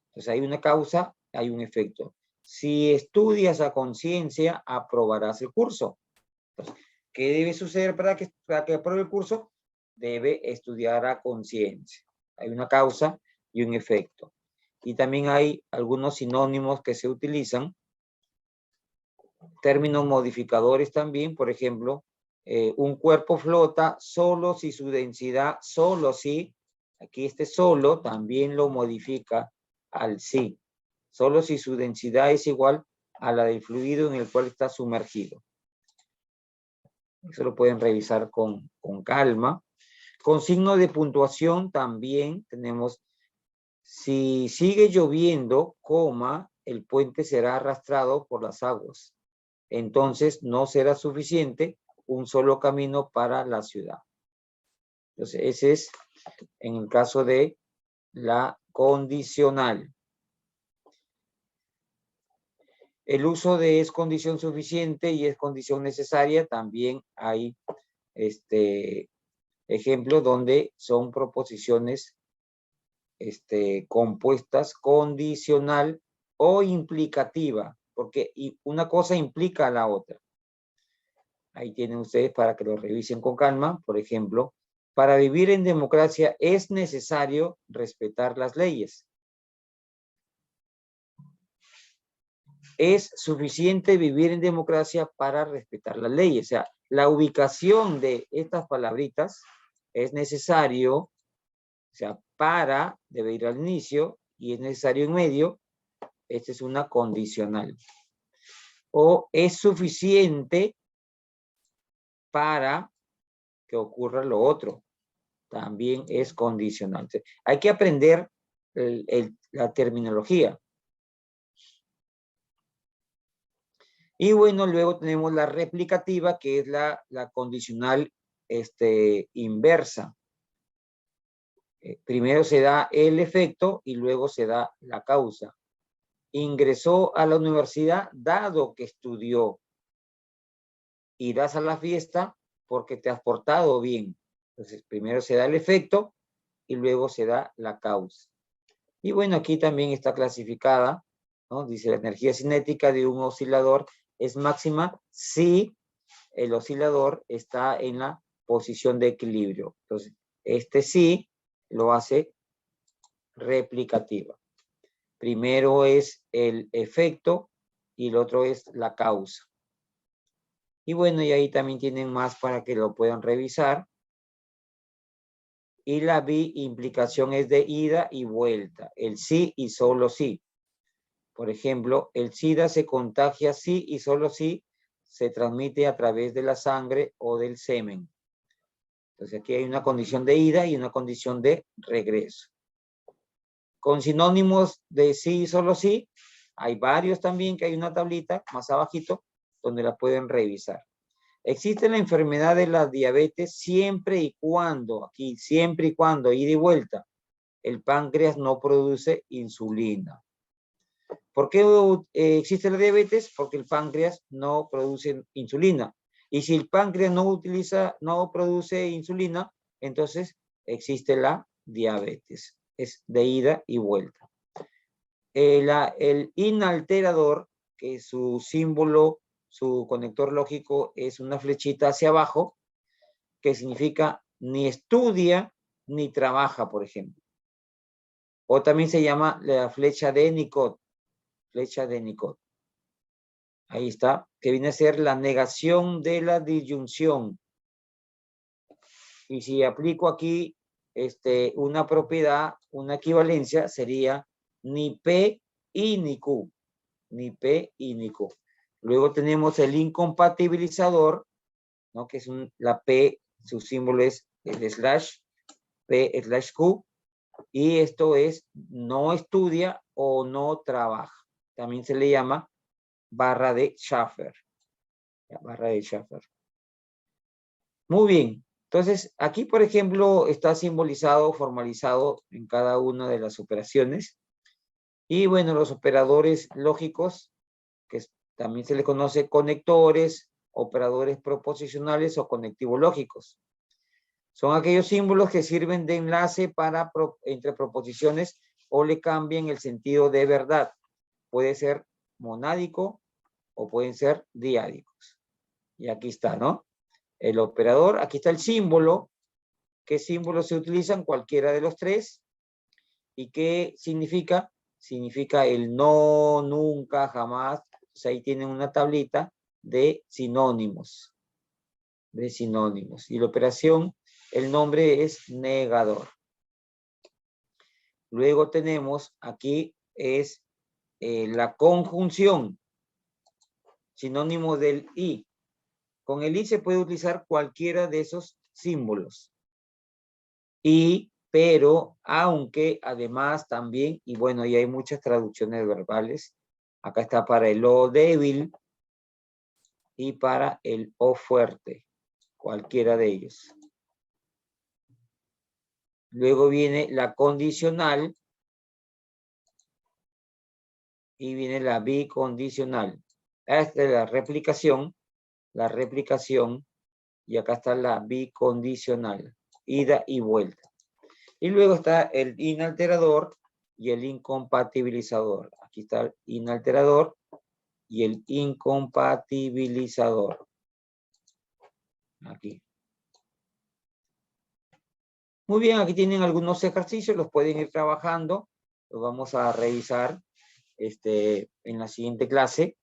Entonces hay una causa, hay un efecto. Si estudias a conciencia, aprobarás el curso. Entonces, ¿qué debe suceder para que apruebe el curso? Debe estudiar a conciencia. Hay una causa y un efecto. Y también hay algunos sinónimos que se utilizan, términos modificadores también, por ejemplo, un cuerpo flota solo si su densidad, solo si, aquí este solo también lo modifica al sí, solo si su densidad es igual a la del fluido en el cual está sumergido. Eso lo pueden revisar con calma. Con signo de puntuación también tenemos, si sigue lloviendo, coma, el puente será arrastrado por las aguas. Entonces no será suficiente un solo camino para la ciudad. Entonces ese es en el caso de la condicional. El uso de es condición suficiente y es condición necesaria, también hay ejemplos donde son proposiciones compuestas condicional o implicativa, porque una cosa implica a la otra. Ahí tienen ustedes para que lo revisen con calma. Por ejemplo, para vivir en democracia es necesario respetar las leyes. Es suficiente vivir en democracia para respetar las leyes. O sea, la ubicación de estas palabritas es necesario, o sea, para, debe ir al inicio, y es necesario en medio. Esta es una condicional. O es suficiente para que ocurra lo otro. También es condicional. Hay que aprender la terminología. Y bueno, luego tenemos la replicativa, que es la condicional inversa. Primero se da el efecto y luego se da la causa. Ingresó a la universidad dado que estudió. Irás a la fiesta porque te has portado bien. Entonces, primero se da el efecto y luego se da la causa. Y bueno, aquí también está clasificada, ¿no? Dice, la energía cinética de un oscilador es máxima si el oscilador está en la posición de equilibrio. Entonces, sí lo hace replicativa. Primero es el efecto y el otro es la causa. Y bueno, y ahí también tienen más para que lo puedan revisar. Y la implicación es de ida y vuelta. El sí y solo sí. Por ejemplo, el SIDA se contagia sí y solo sí se transmite a través de la sangre o del semen. Entonces aquí hay una condición de ida y una condición de regreso. Con sinónimos de sí y solo sí, hay varios también, que hay una tablita más abajito donde la pueden revisar. Existe la enfermedad de la diabetes siempre y cuando, aquí, siempre y cuando, ida y vuelta, el páncreas no produce insulina. ¿Por qué existe la diabetes? Porque el páncreas no produce insulina. Y si el páncreas no produce insulina, entonces existe la diabetes. Es de ida y vuelta. El inalterador, que su símbolo, su conector lógico es una flechita hacia abajo, que significa ni estudia ni trabaja, por ejemplo. O también se llama la flecha de Nicot. Flecha de Nicot. Ahí está, que viene a ser la negación de la disyunción. Y si aplico aquí una propiedad, una equivalencia, sería ni P y ni Q. Ni P y ni Q. Luego tenemos el incompatibilizador, ¿no? Que es la P, su símbolo es el slash, P/Q. Y esto es no estudia o no trabaja. También se le llama barra de Schaffer. Barra de Schaffer. Muy bien. Entonces, aquí, por ejemplo, está simbolizado, formalizado en cada una de las operaciones. Y bueno, los operadores lógicos, que también se les conoce conectores, operadores proposicionales o conectivos lógicos. Son aquellos símbolos que sirven de enlace entre proposiciones o le cambian el sentido de verdad. Puede ser monádico o pueden ser diádicos. Y aquí está, ¿no? El operador, aquí está el símbolo. ¿Qué símbolos se utilizan? Cualquiera de los tres. ¿Y qué significa? Significa el no, nunca, jamás. Pues ahí tienen una tablita de sinónimos. De sinónimos. Y la operación, el nombre es negador. Luego tenemos, aquí es la conjunción. Sinónimo del i. Con el i se puede utilizar cualquiera de esos símbolos. Y, pero, aunque, además, también, y bueno, y hay muchas traducciones verbales. Acá está para el o débil y para el o fuerte. Cualquiera de ellos. Luego viene la condicional. Y viene la bicondicional. Esta es la replicación. La replicación. Y acá está la bicondicional. Ida y vuelta. Y luego está el inalterador y el incompatibilizador. Aquí está el inalterador y el incompatibilizador. Aquí. Muy bien, aquí tienen algunos ejercicios, los pueden ir trabajando. Los vamos a revisar en la siguiente clase,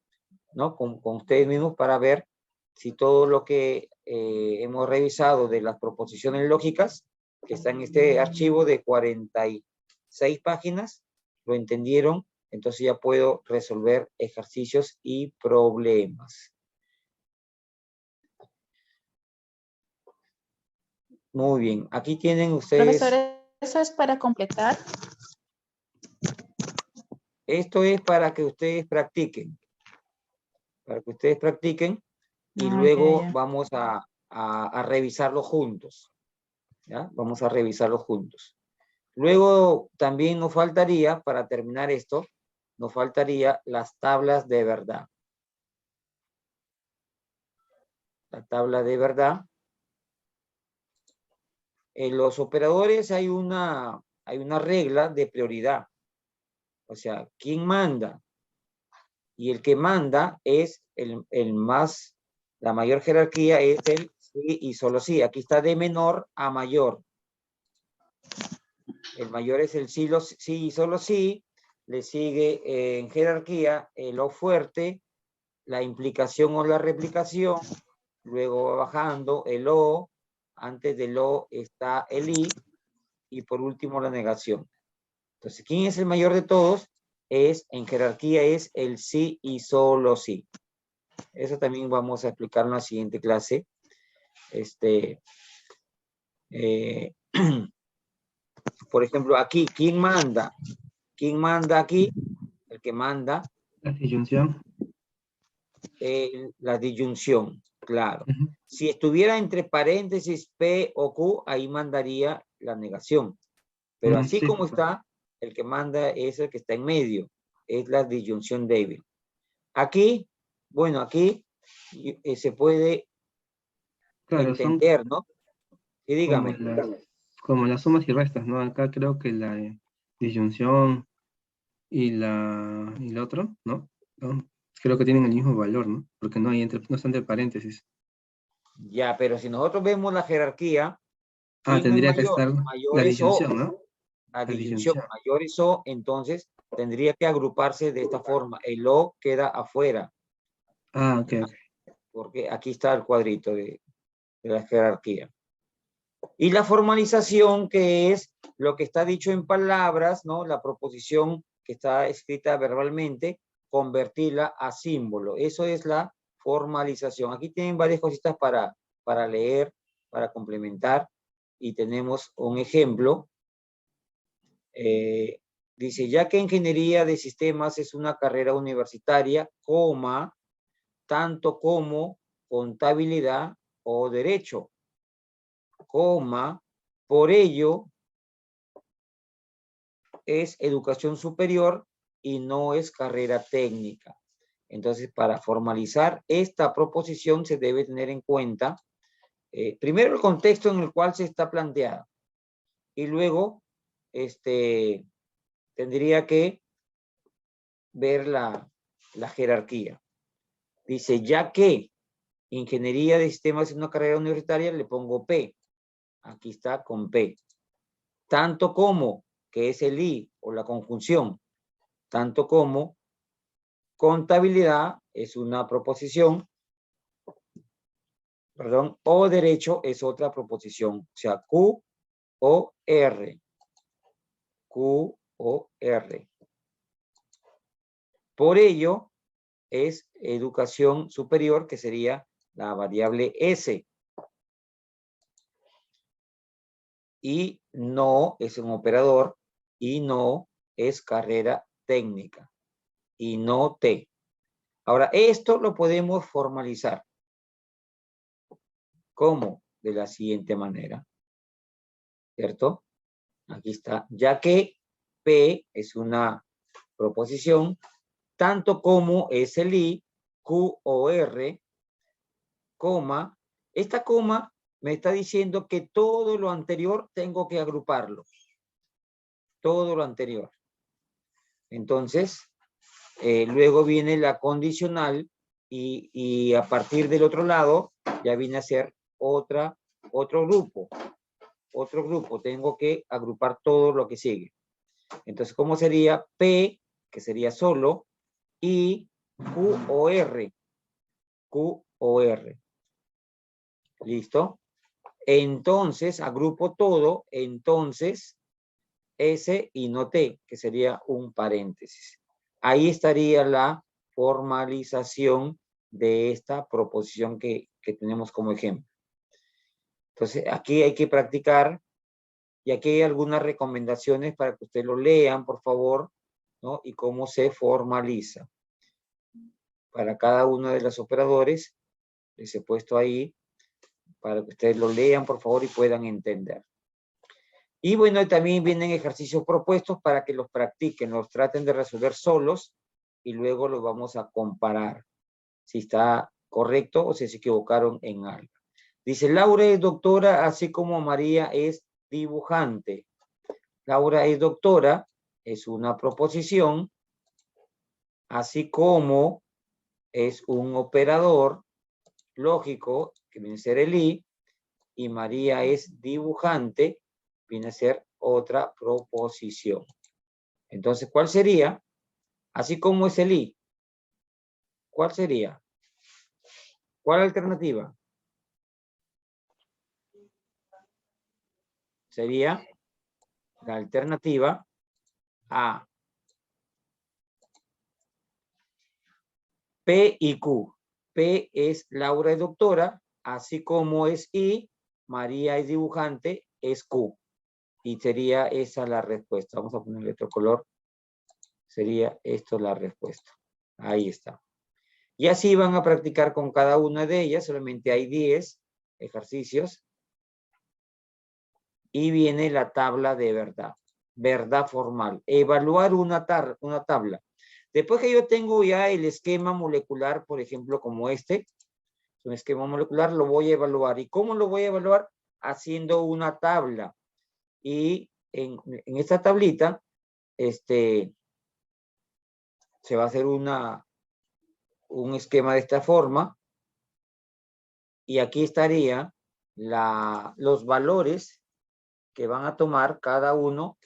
¿no? Con ustedes mismos para ver si todo lo que hemos revisado de las proposiciones lógicas, que está en este archivo de 46 páginas, lo entendieron, entonces ya puedo resolver ejercicios y problemas. Muy bien, aquí tienen ustedes... Profesor, ¿eso es para completar? Esto es para que ustedes practiquen. Para que ustedes practiquen y luego vamos a revisarlo juntos. ¿Ya? Vamos a revisarlo juntos. Luego también nos faltaría, para terminar esto, nos faltaría las tablas de verdad. La tabla de verdad. En los operadores hay una regla de prioridad. O sea, ¿quién manda? Y el que manda es la mayor jerarquía es el sí y solo sí. Aquí está de menor a mayor. El mayor es el sí y solo sí. Le sigue en jerarquía el o fuerte, la implicación o la replicación. Luego va bajando el o. Antes del o está el i. Y por último la negación. Entonces, ¿quién es el mayor de todos? En jerarquía es el sí y solo sí. Eso también vamos a explicar en la siguiente clase. Por ejemplo, aquí, ¿quién manda? ¿Quién manda aquí? El que manda. La disyunción. La disyunción. Claro. Ujú. Si estuviera entre paréntesis P o Q, ahí mandaría la negación. Pero así Sí. como está, el que manda es el que está en medio. Es la disyunción débil. Aquí, bueno, aquí se puede Claro, son entender, ¿no? Y como dígame. como las sumas y restas, ¿no? Acá creo que la disyunción y el otro, ¿no? ¿No? Creo que tienen el mismo valor, ¿no? Porque no están entre paréntesis. Ya, pero si nosotros vemos la jerarquía, Ah, ¿quién es tendría que mayor? estar Mayor la es O. disyunción, ¿no? La La disyunción disyunción. mayor es O, entonces tendría que agruparse de esta forma. El O queda afuera, Ah, ok, ok. porque aquí está el cuadrito de la jerarquía. Y la formalización, que es lo que está dicho en palabras, ¿no? La proposición que está escrita verbalmente, convertirla a símbolo. Eso es la formalización. Aquí tienen varias cositas para leer, para complementar. Y tenemos un ejemplo. Dice, ya que ingeniería de sistemas es una carrera universitaria, coma, tanto como contabilidad o derecho, coma, por ello es educación superior y no es carrera técnica. Entonces, para formalizar esta proposición se debe tener en cuenta, primero el contexto en el cual se está planteada y luego tendría que ver la jerarquía. Dice, ya que ingeniería de sistemas es una carrera universitaria, le pongo P. Aquí está con P. Tanto como, que es el I o la conjunción, tanto como contabilidad es una proposición, perdón, o derecho es otra proposición, o sea, Q o R. Q o R. Por ello, es educación superior, que sería la variable S. Y no es un operador, y no es carrera técnica, y no T. Ahora, esto lo podemos formalizar. ¿Cómo? De la siguiente manera. ¿Cierto? Aquí está. Ya que P es una proposición, tanto como es el I, Q o R, coma. Esta coma me está diciendo que todo lo anterior tengo que agruparlo. Todo lo anterior. Entonces, luego viene la condicional y a partir del otro lado ya viene a ser otro grupo. Otro grupo. Tengo que agrupar todo lo que sigue. Entonces, ¿cómo sería? P, que sería solo, y Q o R. Q o R. ¿Listo? Entonces, agrupo todo, entonces, S y no T, que sería un paréntesis. Ahí estaría la formalización de esta proposición que tenemos como ejemplo. Entonces, aquí hay que practicar y aquí hay algunas recomendaciones para que ustedes lo lean, por favor, ¿no? Y cómo se formaliza. Para cada uno de los operadores, les he puesto ahí para que ustedes lo lean, por favor, y puedan entender. Y bueno, también vienen ejercicios propuestos para que los practiquen, los traten de resolver solos y luego los vamos a comparar si está correcto o si se equivocaron en algo. Dice, Laura es doctora, así como María es dibujante. Laura es doctora, es una proposición, así como es un operador lógico, que viene a ser el I, y María es dibujante, viene a ser otra proposición. Entonces, ¿cuál sería? Así como es el I. ¿Cuál sería? ¿Cuál alternativa? Sería la alternativa A. P y Q. P es Laura es doctora, así como es I, María es dibujante, es Q. Y sería esa la respuesta. Vamos a ponerle otro color. Sería esto la respuesta. Ahí está. Y así van a practicar con cada una de ellas, solamente hay 10 ejercicios. Y viene la tabla de verdad, verdad formal. Evaluar una tabla. Después que yo tengo ya el esquema molecular, por ejemplo, como este, un esquema molecular, lo voy a evaluar. ¿Y cómo lo voy a evaluar? Haciendo una tabla. Y en esta tablita, se va a hacer un esquema de esta forma. Y aquí estaría los valores que van a tomar cada uno,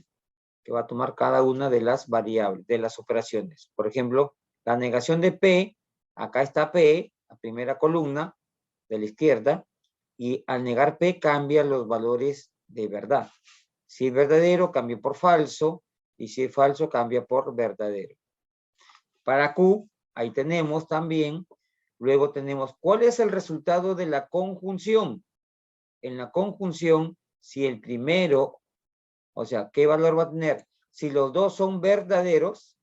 que va a tomar cada una de las variables, de las operaciones. Por ejemplo, la negación de P, acá está P, la primera columna de la izquierda, y al negar P cambia los valores de verdad. Si es verdadero, cambia por falso, y si es falso, cambia por verdadero. Para Q, ahí tenemos también, luego tenemos, ¿cuál es el resultado de la conjunción? En la conjunción, si el primero, o sea, ¿qué valor va a tener? Si los dos son verdaderos,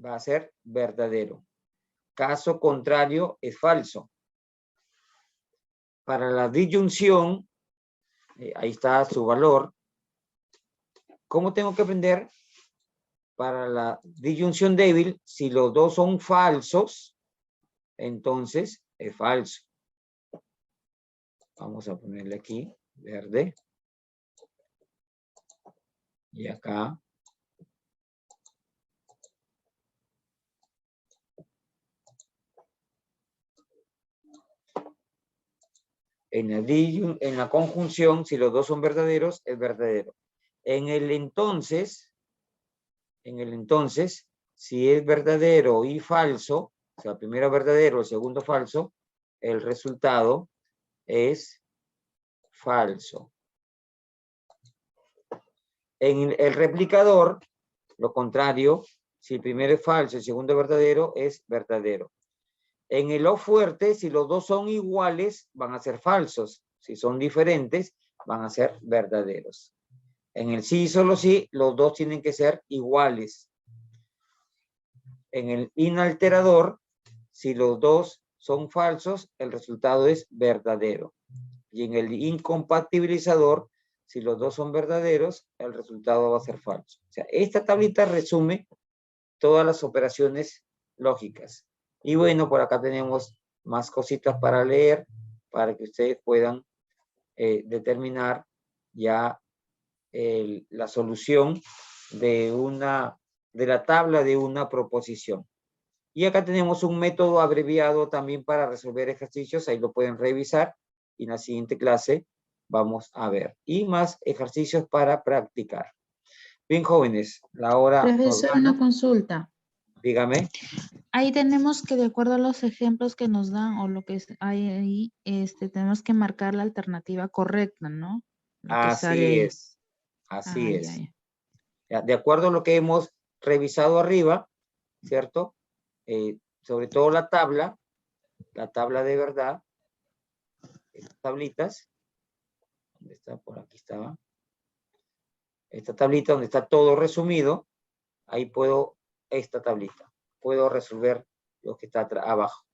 va a ser verdadero. Caso contrario, es falso. Para la disyunción, ahí está su valor. ¿Cómo tengo que aprender? Para la disyunción débil, si los dos son falsos, entonces es falso. Vamos a ponerle aquí, verde. Y acá. En la conjunción, si los dos son verdaderos, es verdadero. En el entonces, si es verdadero y falso, o sea, primero verdadero, el segundo falso, el resultado es falso. En el replicador, lo contrario, si el primero es falso y el segundo es verdadero, es verdadero. En el O fuerte, si los dos son iguales, van a ser falsos. Si son diferentes, van a ser verdaderos. En el sí y solo sí, los dos tienen que ser iguales. En el inalterador, si los dos son falsos, el resultado es verdadero. Y en el incompatibilizador, si los dos son verdaderos, el resultado va a ser falso. O sea, esta tablita resume todas las operaciones lógicas. Y bueno, por acá tenemos más cositas para leer, para que ustedes puedan determinar ya la solución de la tabla de una proposición. Y acá tenemos un método abreviado también para resolver ejercicios, ahí lo pueden revisar, y en la siguiente clase vamos a ver. Y más ejercicios para practicar. Bien, jóvenes, la hora nos Profesor, gana. una consulta. Dígame. Ahí tenemos que, de acuerdo a los ejemplos que nos dan o lo que hay ahí, tenemos que marcar la alternativa correcta, ¿no? Lo que sale Así ahí. es, así es. Ya. Ya, de acuerdo a lo que hemos revisado arriba, ¿cierto? Sobre todo la tabla de verdad, estas tablitas, ¿dónde está? Por aquí estaba. Esta tablita donde está todo resumido, ahí esta tablita, puedo resolver lo que está abajo.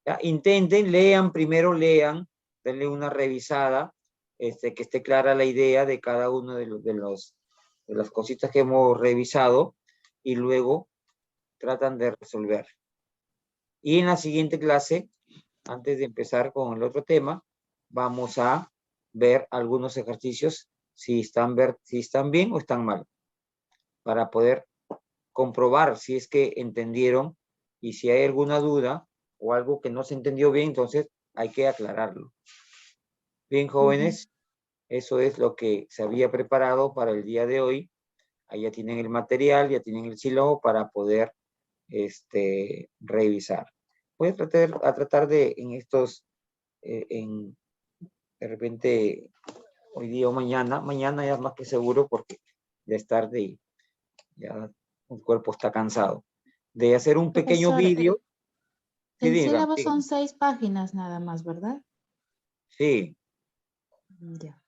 ¿Ya? Intenten, primero lean, denle una revisada, que esté clara la idea de cada uno de las cositas que hemos revisado, y luego tratan de resolver. Y en la siguiente clase, antes de empezar con el otro tema, vamos a ver algunos ejercicios si están bien o están mal, para poder comprobar si es que entendieron, y si hay alguna duda o algo que no se entendió bien, entonces hay que aclararlo. Bien, jóvenes, eso es lo que se había preparado para el día de hoy. Ahí ya tienen el material, ya tienen el sílabo para poder revisar. Voy a tratar de de repente hoy día o mañana ya es más que seguro, porque ya es tarde y ya el cuerpo está cansado, de hacer un pequeño Profesor, vídeo. Sí, el dígame. sílabo son 6 páginas nada más, ¿verdad? Sí. Ya.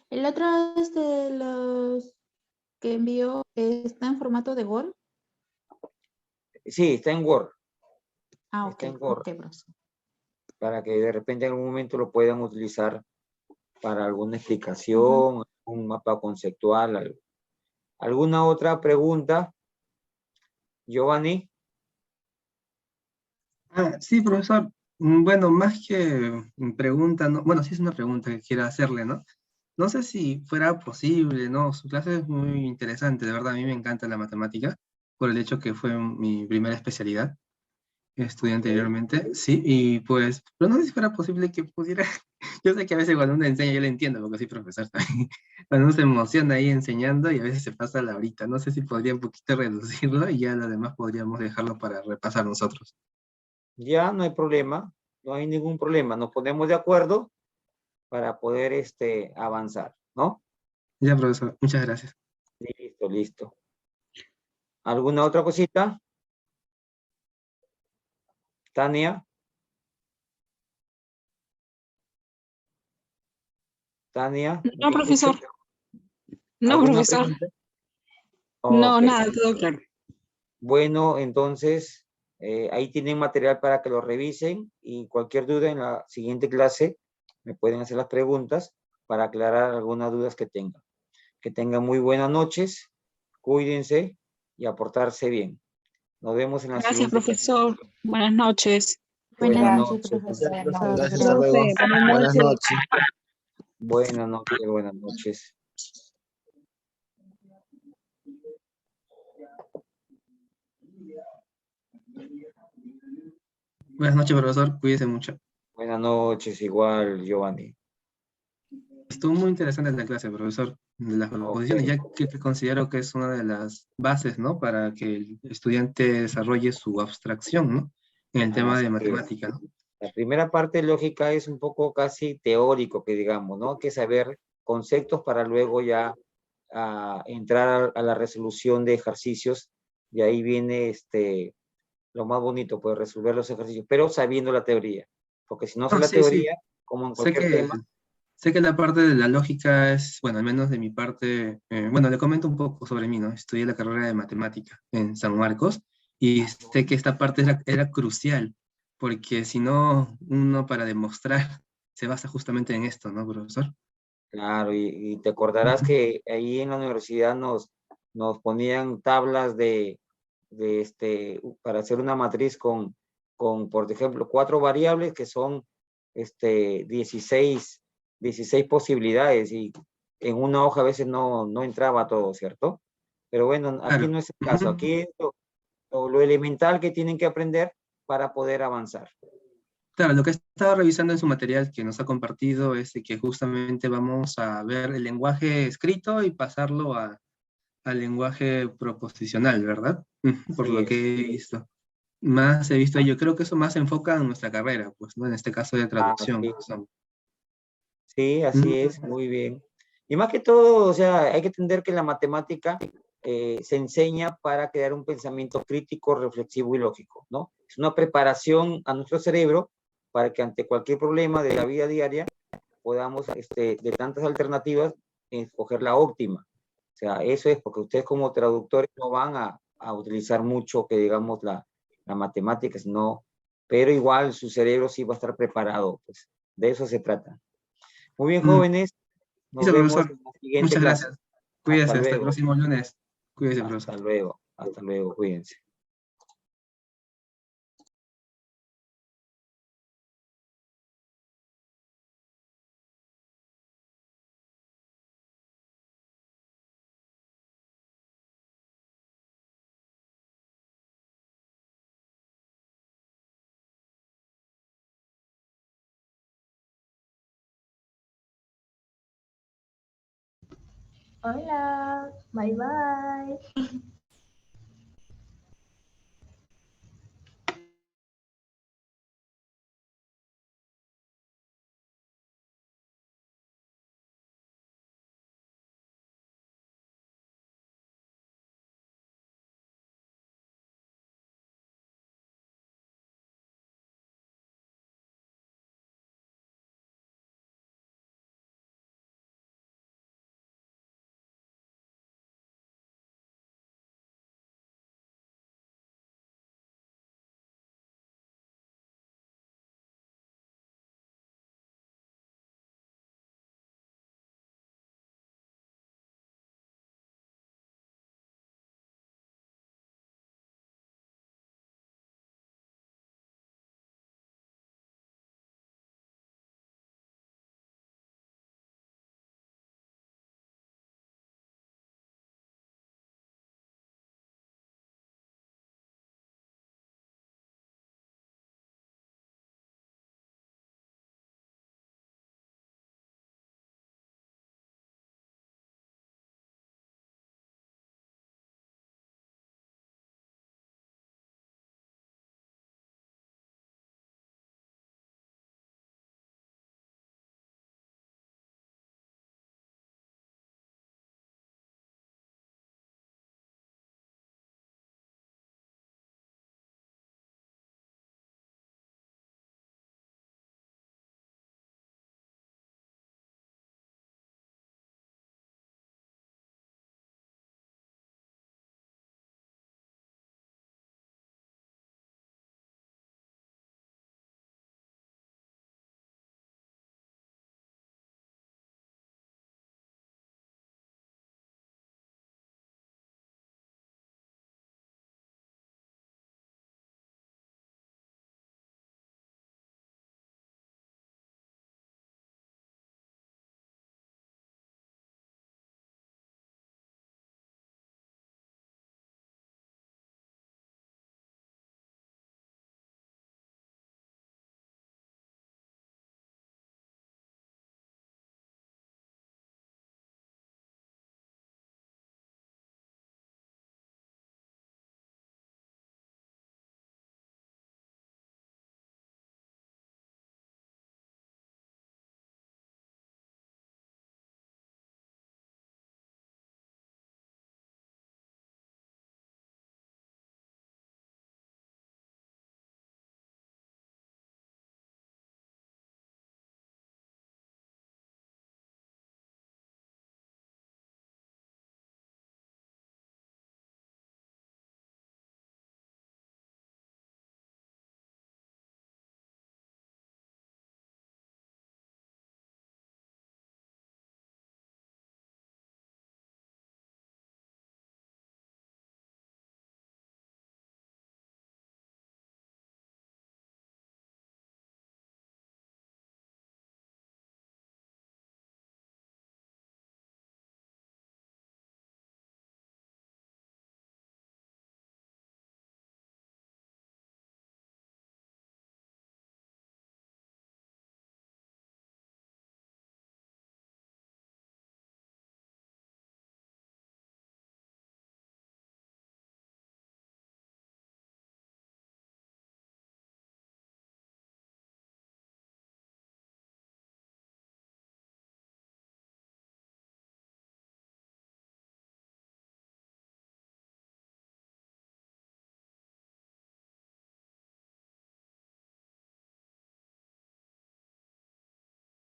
El otro de los que envió está en formato de Word. Sí, está en Word. Ah, Está ok, en Word. ok, profesor. Para que de repente en algún momento lo puedan utilizar para alguna explicación, un mapa conceptual. ¿Alguna otra pregunta, Giovanni? Sí, profesor. Bueno, más que pregunta, ¿no? Bueno, sí es una pregunta que quiero hacerle, ¿no? No sé si fuera posible, ¿no? Su clase es muy interesante, de verdad, a mí me encanta la matemática, por el hecho que fue mi primera especialidad. Estudié Ok. anteriormente, sí, y pues, pero no sé si fuera posible que pudiera, yo sé que a veces cuando uno enseña yo lo entiendo, porque soy profesor también, cuando uno se emociona ahí enseñando y a veces se pasa la horita, no sé si podría un poquito reducirlo y ya lo demás podríamos dejarlo para repasar nosotros. Ya no hay problema, no hay ningún problema. Nos ponemos de acuerdo para poder avanzar, ¿no? Ya, profesor, muchas gracias. Listo, listo. ¿Alguna otra cosita? Tania, Tania, No, ¿me escuchas? profesor. No, ¿Alguna profesor. pregunta? No, Ok. nada, todo claro. Bueno, entonces ahí tienen material para que lo revisen y cualquier duda en la siguiente clase me pueden hacer las preguntas para aclarar algunas dudas que tengan. Que tengan muy buenas noches, cuídense y aportarse bien. Nos vemos en la Gracias, siguiente clase. profesor. Buenas noches. Buenas Buenas noches, noches. profesor. Gracias, hasta Profe, luego. buenas Buenas noches. noches. Buenas noches, buenas noches. Buenas noches, profesor, cuídese mucho. Buenas noches, igual, Giovanni. Estuvo muy interesante la clase, profesor, de las Ok, proposiciones, ya que considero que es una de las bases, ¿no? Para que el estudiante desarrolle su abstracción, ¿no? En el tema así de es. matemática, ¿no? La primera parte de lógica es un poco casi teórico, que digamos, ¿no? Que saber conceptos para luego ya entrar a la resolución de ejercicios y ahí viene lo más bonito, pues resolver los ejercicios, pero sabiendo la teoría, porque si no sé No, la sí, sí. teoría, como en Sé cualquier que, tema, sé que la parte de la lógica es, bueno, al menos de mi parte, bueno, le comento un poco sobre mí, ¿no? Estudié la carrera de matemática en San Marcos y sé que esta parte era crucial, porque si no, uno para demostrar se basa justamente en esto, ¿no, profesor? claro, y te acordarás Ujú. que ahí en la universidad nos ponían tablas para hacer una matriz por ejemplo, 4 variables que son 16, 16 posibilidades y en una hoja a veces no entraba todo, ¿cierto? Pero bueno, aquí Claro. no es el caso, Ujú. aquí es lo elemental que tienen que aprender para poder avanzar. Claro, lo que he estado revisando en su material que nos ha compartido es de que justamente vamos a ver el lenguaje escrito y pasarlo al lenguaje proposicional, ¿verdad? Por Así lo que es. he visto. Más he visto, yo creo que eso más se enfoca en nuestra carrera, pues, ¿no? En este caso de traducción. Así, sí, así es, Mm, muy bien. Y más que todo, o sea, hay que entender que la matemática se enseña para crear un pensamiento crítico, reflexivo y lógico, ¿no? Es una preparación a nuestro cerebro para que ante cualquier problema de la vida diaria podamos, de tantas alternativas, escoger la óptima. O sea, eso es porque ustedes como traductores no van a utilizar mucho, que digamos, la matemática, sino, pero igual su cerebro sí va a estar preparado, pues de eso se trata. Muy bien, mm. jóvenes, nos Listo, vemos profesor. en la siguiente Muchas clase. gracias. Hasta Cuídese, hasta el luego, próximo lunes. Cuídese, profesor. hasta luego, cuídense. Hola, bye bye.